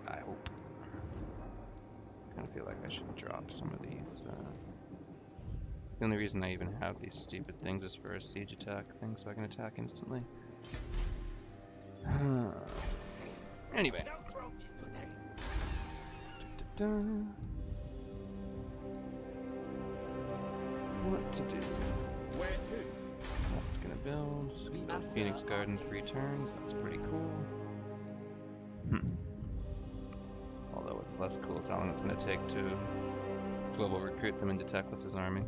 I hope. I kind of feel like I should drop some of these. The only reason I even have these stupid things is for a siege attack thing, so I can attack instantly. Anyway. What to do? Where to? That's gonna build. Phoenix Garden 3 turns. That's pretty cool. Although what's less cool is how long it's gonna take to global recruit them into Techless's army.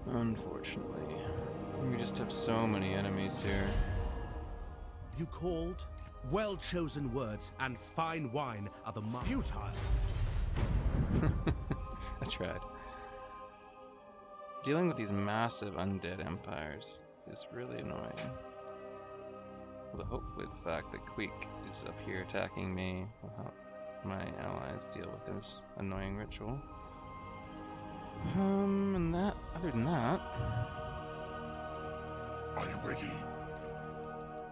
Unfortunately, we just have so many enemies here. You called? Well-chosen words and fine wine are the mark. Futile. I tried. Dealing with these massive undead empires is really annoying. Although hopefully the fact that Queek is up here attacking me will help my allies deal with this annoying ritual. And that, other than that... Are you ready?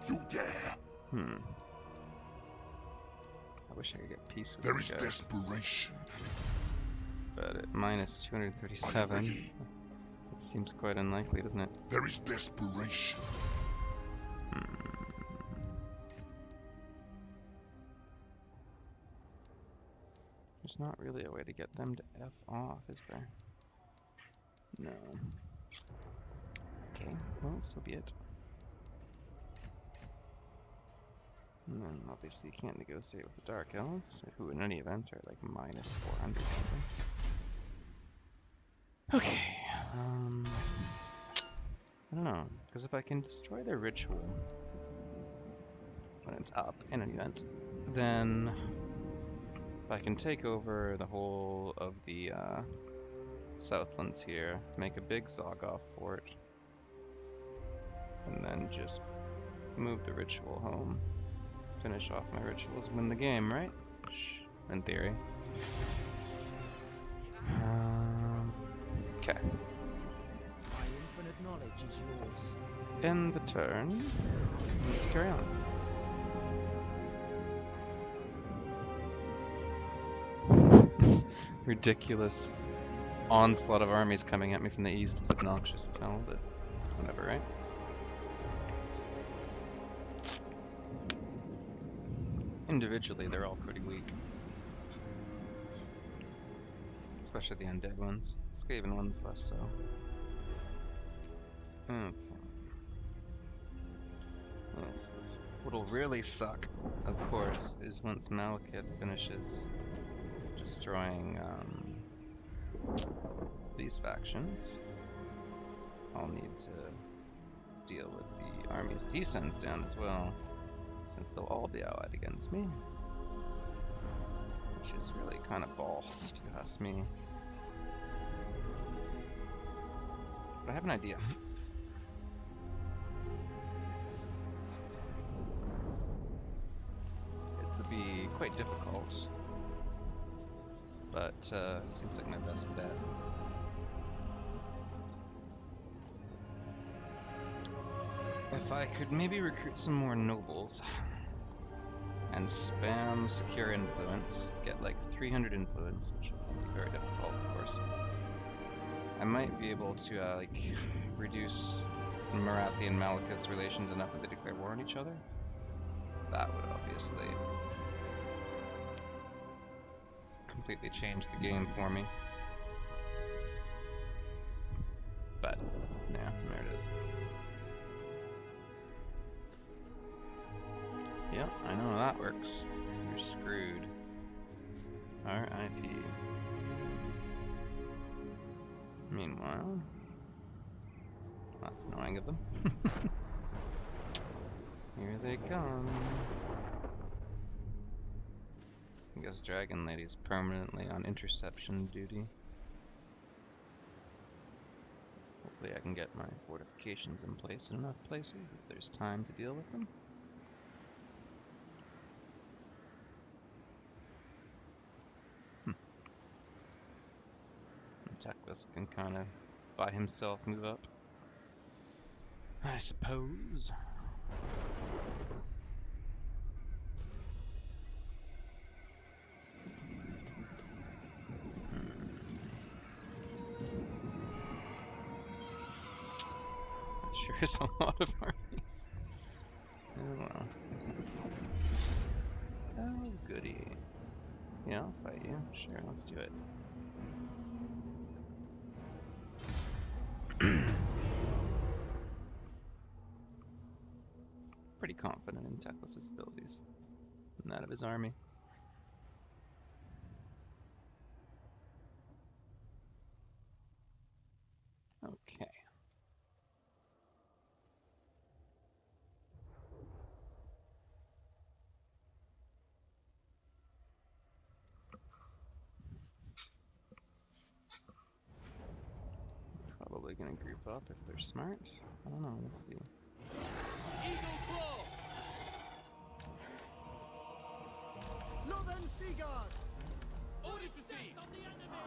You dare! I wish I could get peace with There these is guys. desperation. But at minus 237, it seems quite unlikely, doesn't it? There is desperation. There's not really a way to get them to F off, is there? No. Okay, well, so be it. And then obviously you can't negotiate with the Dark Elves, who in any event are like minus 400 something. Okay, I don't know, because if I can destroy their ritual when it's up in an event, then if I can take over the whole of the Southlands here, make a big Zogoth fort, and then just move the ritual home, finish off my rituals, win the game, right? In theory. Okay. My infinite knowledge is yours. End the turn. Let's carry on. Ridiculous onslaught of armies coming at me from the east is obnoxious as hell, but whatever, right? Individually, they're all pretty weak. Especially the undead ones. Skaven ones less so. Okay. Yes, what'll really suck, of course, is once Malekith finishes destroying these factions, I'll need to deal with the armies he sends down as well, since they'll all be allied against me. Which is really kind of balls, if you ask me. But I have an idea. It'll be quite difficult, but it seems like my best bet. If I could maybe recruit some more nobles and spam secure influence, get like 300 influence, which will be very difficult, of course. I might be able to like reduce Marathi and Malekith's relations enough that they declare war on each other. That would obviously completely change the game for me. But yeah, there it is. Yep, I know how that works. You're screwed. R.I.P. Meanwhile, that's annoying of them. Here they come. I guess Dragon Lady's permanently on interception duty. Hopefully I can get my fortifications in place in enough places if there's time to deal with them. Teclis can kind of, by himself, move up, I suppose. Sure is a lot of armies. Oh well. Oh goody. Yeah, I'll fight you. Sure, let's do it. Pretty confident in Teclis' abilities and that of his army. Okay. Probably gonna group up if they're smart. I don't know, we'll see. Eagle Claw! Lothern Seaguard! Orders received! On the enemy!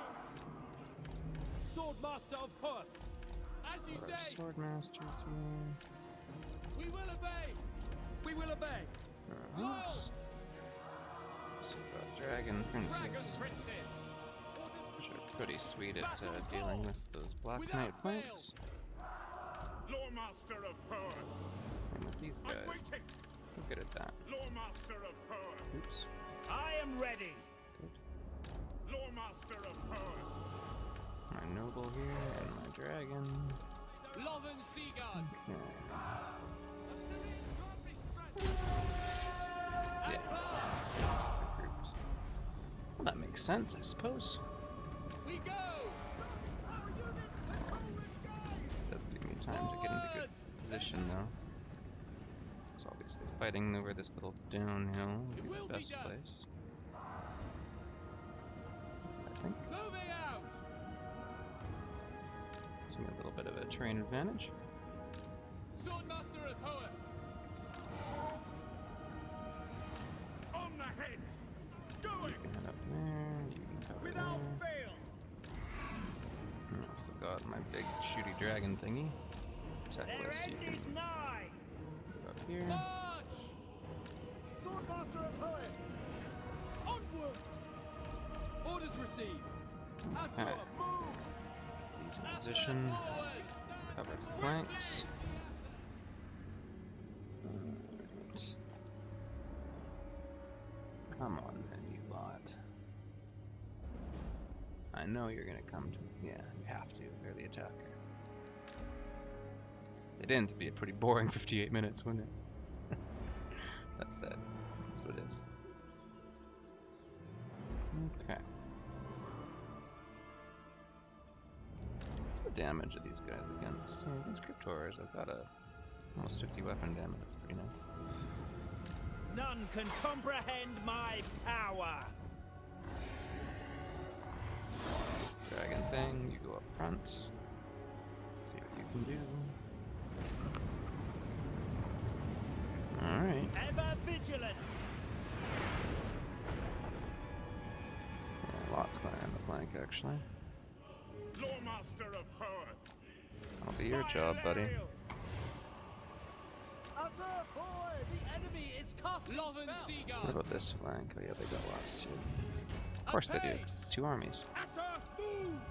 Swordmaster of Perth! As you Our say! Swordmasters here. We will obey! We will obey! Alright. So Dragon Princes, Princess! which are pretty sweet at dealing with those Black Knight flanks. Loremaster of Perth. Same with these guys. We're good at that. Loremaster of Perth. Oops. I am ready. Good. Loremaster of Perth. My noble here and my dragon. Lothern Seaguard! Okay. At Yeah. last! Grouped. Well, that makes sense, I suppose. We go! Does give me time to get into good position, though. It's obviously fighting over this little downhill would be the best place. I think. Moving out. Gives me a little bit of a terrain advantage. Swordmaster of Poet. On the head. You can head up there, you can cover Without there. fail. And I also got my big shooty dragon thingy. Techless, you can move up here. March. Swordmaster of Poet. Onward. Orders received. Asura, Alright. move. These in position. Forward. Cover the flanks. Alright. Come on then, you lot. I know you're gonna come to. Yeah, you have to. They're the attacker. It'd end to be a pretty boring 58 minutes, wouldn't it? That said, that's what it is. Okay. What's the damage of these guys against Cryptorers? I've got a almost 50 weapon damage. That's pretty nice. None can comprehend my power. Dragon thing, you go up front. See what you can do. Alright. Ever vigilant. Yeah, lots going on the flank actually. Lawmaster of Hearth. That'll be your job, buddy. Assert forward. The enemy is casting Loven spell. Seagull. What about this flank? Oh yeah, they got lots too. Of course they do, 'cause it's two armies. Asa, move.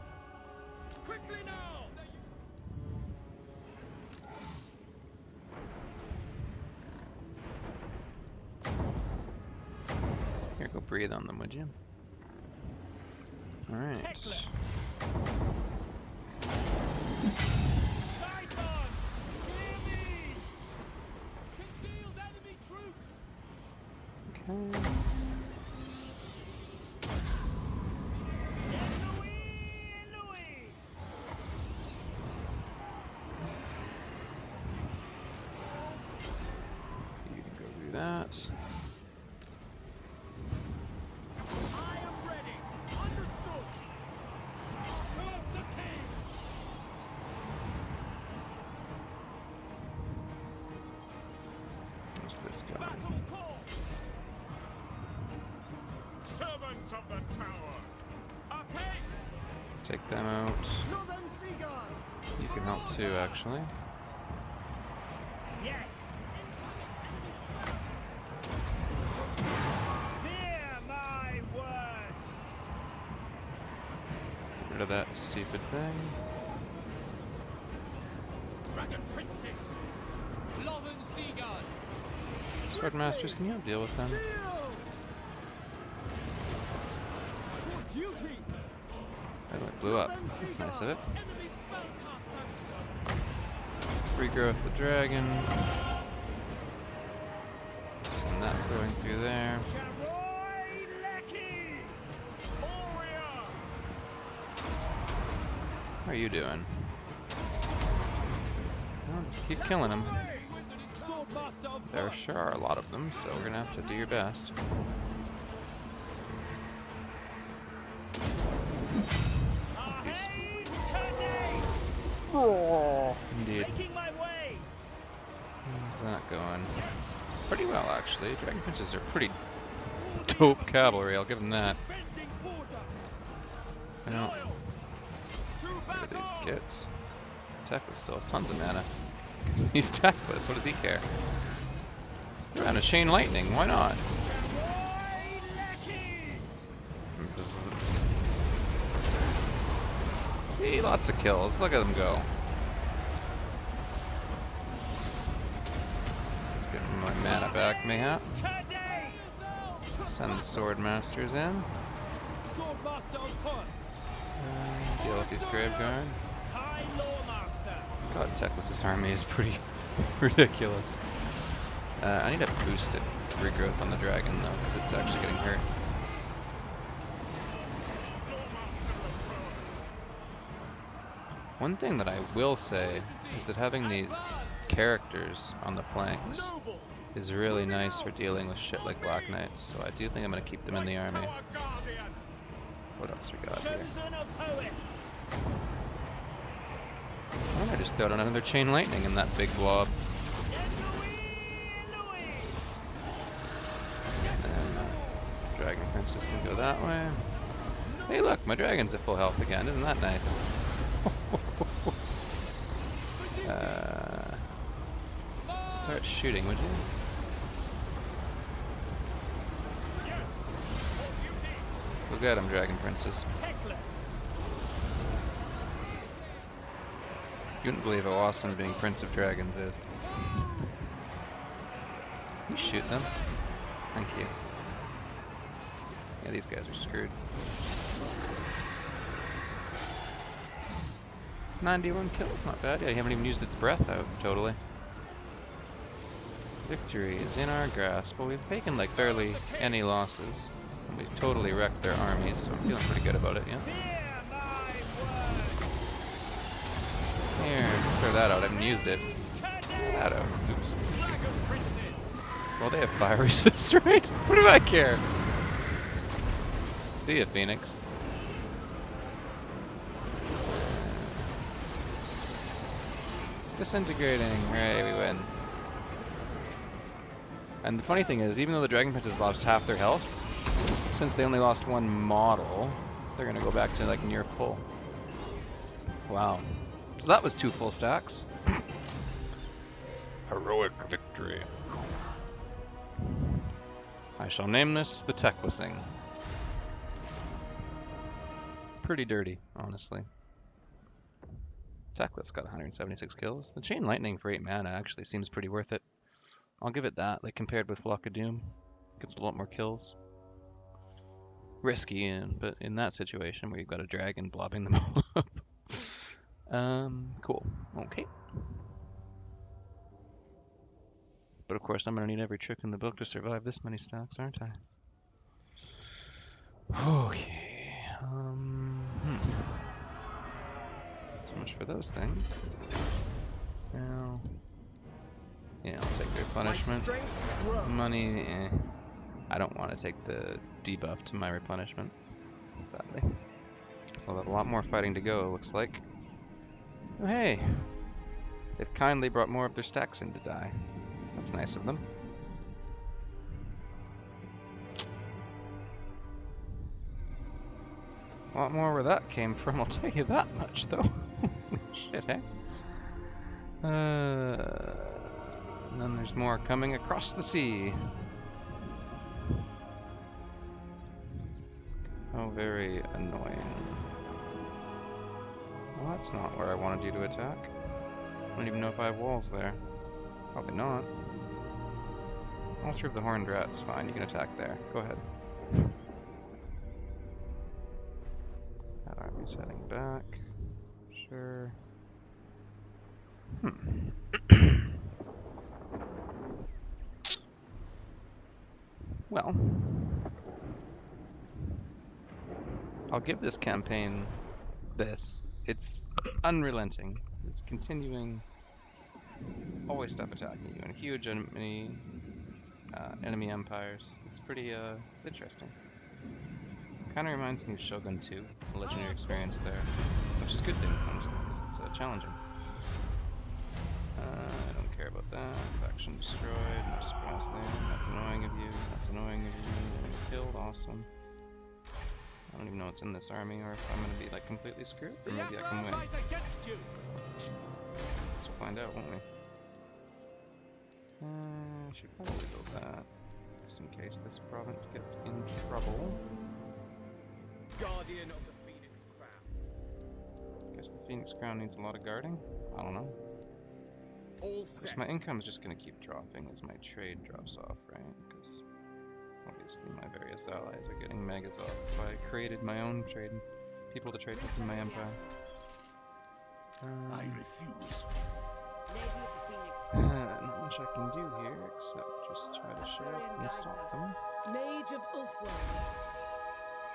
Quickly now. Here, go breathe on them, would you? Alright. Techless. Sidon. Hear me. Concealed enemy troops. Okay. Louis. You can go do that. I am ready. Understood. Serve the king. There's this guy. Battle call. Servant of the tower. Apex. Take them out. Northern Seagull. You can help too, actually. Yes. Fear my words. Get rid of that stupid thing. Dragon Princess. Loven Seagull. Swordmasters, can you help deal with them? Seal. For duty. Oh, it blew up. That's nice of it. Enemy spellcaster. Regrowth the dragon. Send that going through there. Charoy Lecky. Warrior. How are you doing? Well, just keep killing them. Swordmaster of There Poet. sure are a lot of them, so we're gonna have to do your best. Ahead. Today. Indeed. Making my way. How's that going? Pretty well, actually. Dragon Princes are pretty dope cavalry, I'll give them that. Bending border. I don't To look at battle. these kits. Techless still has tons of mana. He's Techless, what does he care? Let's throw down a Chain Lightning, why not? Charoy Lecky. Bzz. See, lots of kills. Look at them go. Let's get my mana back, mayhap. Today. Send the Swordmasters in. Swordmaster of Poet. Deal with these Graveguard. High Lawmaster. God, Techless' army is pretty ridiculous. I need a boosted regrowth on the dragon though, because it's actually getting hurt. One thing that I will say is that having these characters on the flanks Noble. is really nice for dealing with shit like Black Knights, so I do think I'm gonna keep them in the army. What else we got here? Why don't I just throw down another Chain Lightning in that big blob? And Dragon Princess can go that way. Hey look, my dragon's at full health again, isn't that nice? Start shooting, would you? Go get him, Dragon Princess. You wouldn't believe how awesome being Prince of Dragons is. You shoot them. Thank you. Yeah, these guys are screwed. 91 kills, not bad. Yeah, you haven't even used its breath out, totally. Victory is in our grasp, but we've taken like barely any losses. And we've totally wrecked their armies, so I'm feeling pretty good about it, yeah. Here, let's throw that out. I haven't used it. Throw that out. Oops. Well, they have fire resist, right? What do I care? See ya, Phoenix. Disintegrating. Hooray, we win. And the funny thing is, even though the Dragon Princess lost half their health, since they only lost one model, they're gonna go back to like near full. Wow. So that was 2 full stacks. Heroic victory. I shall name this the Techlessing. Pretty dirty, honestly. Techless got 176 kills. The Chain Lightning for 8 mana actually seems pretty worth it. I'll give it that, like compared with Flock of Doom. Gets a lot more kills. Risky, but in that situation where you've got a dragon blobbing them all up. Cool. Okay. But of course I'm gonna need every trick in the book to survive this many stacks, aren't I? Okay. So much for those things. Now, yeah, I'll take their punishment. Money, eh. I don't want to take the debuff to my replenishment, sadly. So I'll have a lot more fighting to go, it looks like. Oh, hey! They've kindly brought more of their stacks in to die. That's nice of them. A lot more where that came from, I'll tell you that much, though. Shit, eh? And then there's more coming across the sea. Oh, very annoying. Well, that's not where I wanted you to attack. I don't even know if I have walls there. Probably not. Altar of the Horned Rat's fine, you can attack there. Go ahead. That army's heading back. Sure. Well, I'll give this campaign this. It's unrelenting. It's continuing, always stop attacking you, and huge enemy empires. It's pretty, it's interesting. Kind of reminds me of Shogun 2, the legendary experience there, which is a good thing, honestly, because it's challenging. I don't care about that. Faction destroyed. No surprise there. That's annoying of you. That's annoying of you. Killed. Awesome. I don't even know what's in this army, or if I'm gonna be like completely screwed, or maybe I can win. So, let's find out, won't we? Should probably build that, just in case this province gets in trouble. Guardian of the Phoenix Crown. Guess the Phoenix Crown needs a lot of guarding. I don't know. All set. My income's just gonna keep dropping as my trade drops off, right? Because obviously my various allies are getting megas off. That's why I created my own trade, people to trade with in my empire. I refuse. Not much I can do here except just try to show up and stop them. Mage of Ulfwell.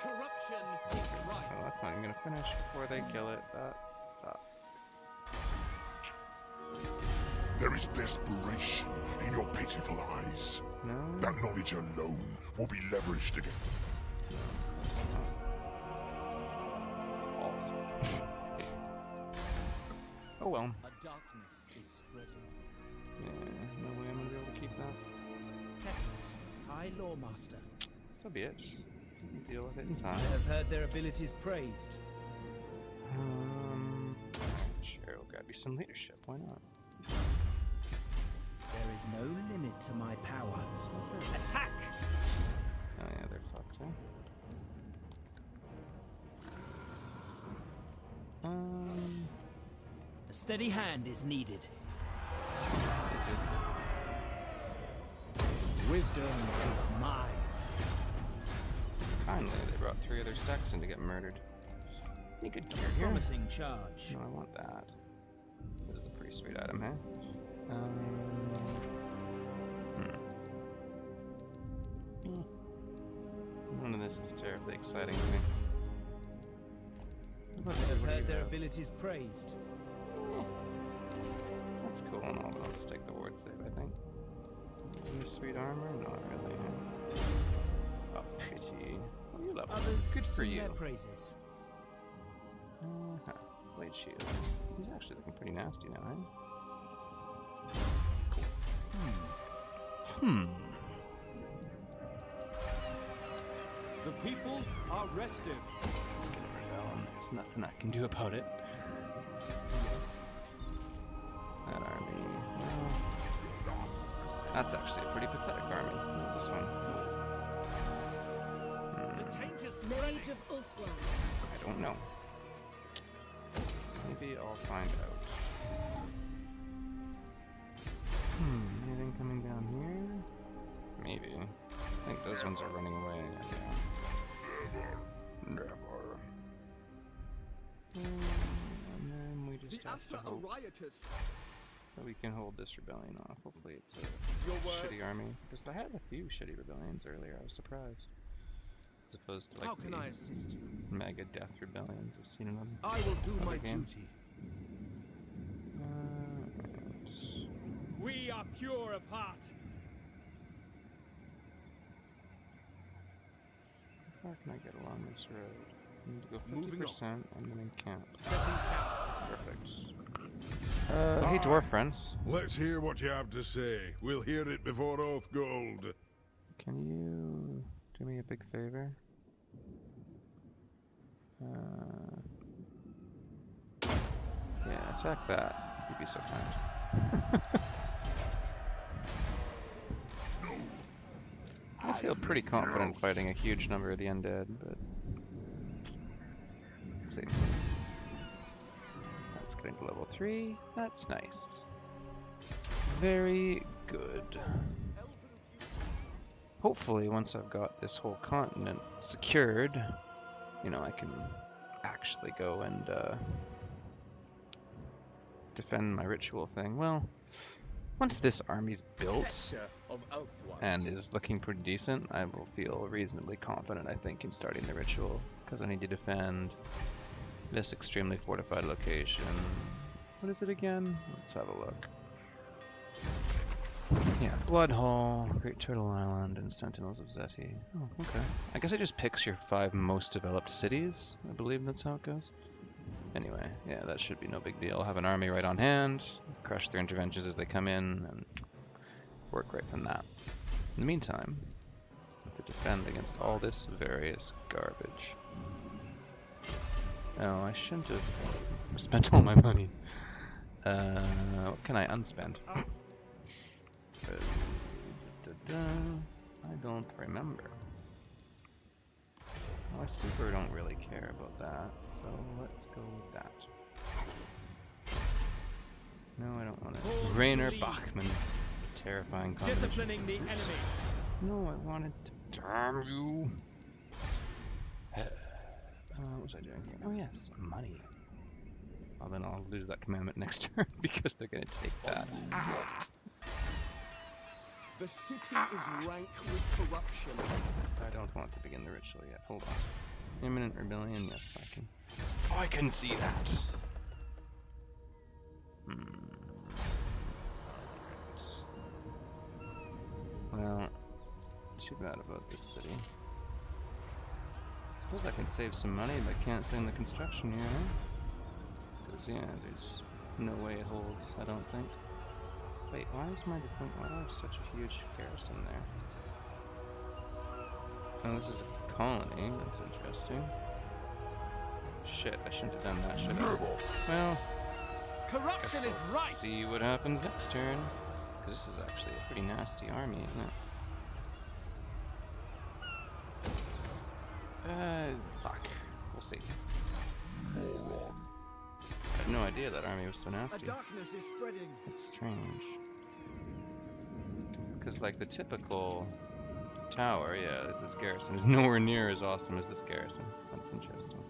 Corruption is right. Oh, that's not even gonna finish before they kill it. That sucks. There is desperation in your pitiful eyes. No. That knowledge alone will be leveraged against. Balls. Oh well. A darkness is spreading. Yeah, no way I'm gonna be able to keep that. Teclis, High Lawmaster. So be it. We'll deal with it in time. I have heard their abilities praised. Sure, we'll grab you some leadership. Why not? There is no limit to my power. Attack! Oh yeah, they're fucked, huh? A steady hand is needed. Is it? Wisdom is mine. Finally, they brought 3 other stacks in to get murdered. Any good gear here? Promising charge. No, I want that. This is a pretty sweet item, hey? None of this is terribly exciting to me. I have heard their abilities praised. That's cool and all, but I'll just take the ward save, I think. Any sweet armor? Not really. Oh, pity. Oh, you level. Others Good for sing you. their praises. Blade shield. He's actually looking pretty nasty now, eh? The people are restive. It's gonna rebel, and there's nothing I can do about it. Yes. That army. Well, that's actually a pretty pathetic army. Not this one. The taint is Mage of Ulfra. I don't know. Maybe I'll find out. Anything coming down here? Maybe. I think those ones are running away. Yeah. Never. And then we just The have to Asa are hope riotous. that we can hold this rebellion off. Hopefully it's a Your word. shitty army. Because I had a few shitty rebellions earlier. I was surprised. As opposed to like How can the I assist you? mega death rebellions I've seen in them. I will do Other my game. duty. We are pure of heart. How far can I get along this road? I need to go Moving 50% and then encamp. Setting camp. Perfect. Hey dwarf friends. Let's hear what you have to say. We'll hear it before Oath Gold. Can you do me a big favor? Yeah, attack that. You'd be so kind. I feel pretty confident fighting a huge number of the undead, but let's see. That's getting to level 3. That's nice. Very good. Hopefully, once I've got this whole continent secured, you know, I can actually go and defend my ritual thing. Well, once this army's built Hector of Elfwine. and is looking pretty decent, I will feel reasonably confident, I think, in starting the ritual, because I need to defend this extremely fortified location. What is it again? Let's have a look. Yeah, Blood Hall, Great Turtle Island, and Sentinels of Zeti. Oh, okay. I guess it just picks your 5 most developed cities. I believe that's how it goes. Anyway, yeah, that should be no big deal. I'll have an army right on hand, crush their interventions as they come in, and work right from that. In the meantime, to defend against all this various garbage. Oh, I shouldn't have spent all my money. What can I unspend? I don't remember. Well, I super don't really care about that, so let's go with that. No, I don't want it. Hold Rainer to lead. Bachmann. Terrifying combination. Disciplining the enemy. No, I wanted to... Damn you! What was I doing here? Oh yes, money. Well then I'll lose that commandment next turn because they're gonna take that. The city is rank with corruption. I don't want to begin the ritual yet. Hold on. Imminent rebellion? Yes, I can. Oh, I can see that. Well, too bad about this city. Suppose I can save some money by canceling the construction here, huh? Because, yeah, there's no way it holds, I don't think. Wait, why do I have such a huge garrison there? Oh, this is a colony, that's interesting. Shit, I shouldn't have done that, should I? Well, Corruption is right. see what happens next turn. Because this is actually a pretty nasty army, isn't it? Fuck. We'll see. I had no idea that army was so A nasty. darkness is spreading. That's strange. Because, like, the typical tower, yeah, this garrison is nowhere near as awesome as this garrison. That's interesting.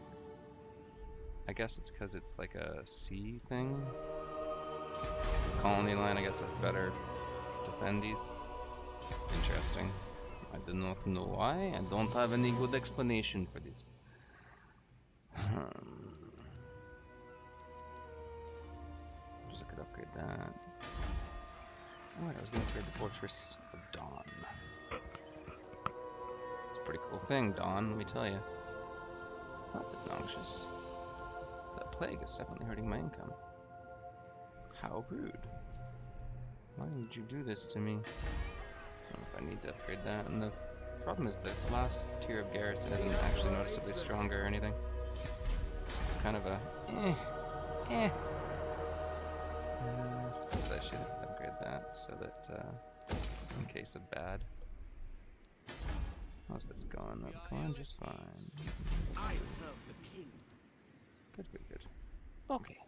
I guess it's because it's like a sea thing. Colony line, I guess, has better defendies. Interesting. I do not know why. I don't have any good explanation for this. Just I could upgrade that. Oh, I was going to upgrade the Fortress of Dawn. It's a pretty cool thing, Dawn, let me tell you. That's obnoxious. That plague is definitely hurting my income. How rude. Why would you do this to me? I don't know if I need to upgrade that. And the problem is the last tier of garrison isn't actually noticeably stronger or anything. So it's kind of a I suppose I should upgrade that so that in case of bad. How's this going? That's going just fine. I serve the king. Good, good, good. Okay.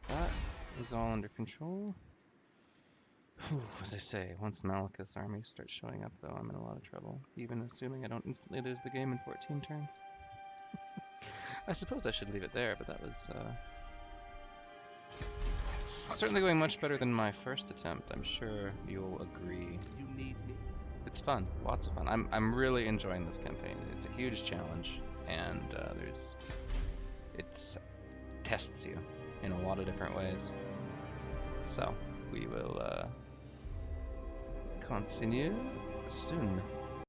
That is all under control. Whew, as I say, once Malekith's army starts showing up, though, I'm in a lot of trouble. Even assuming I don't instantly lose the game in 14 turns. I suppose I should leave it there, but that was certainly going much better than my first attempt. I'm sure you'll agree. You need me. It's fun, lots of fun. I'm really enjoying this campaign. It's a huge challenge, and it tests you in a lot of different ways. So we will continue soon.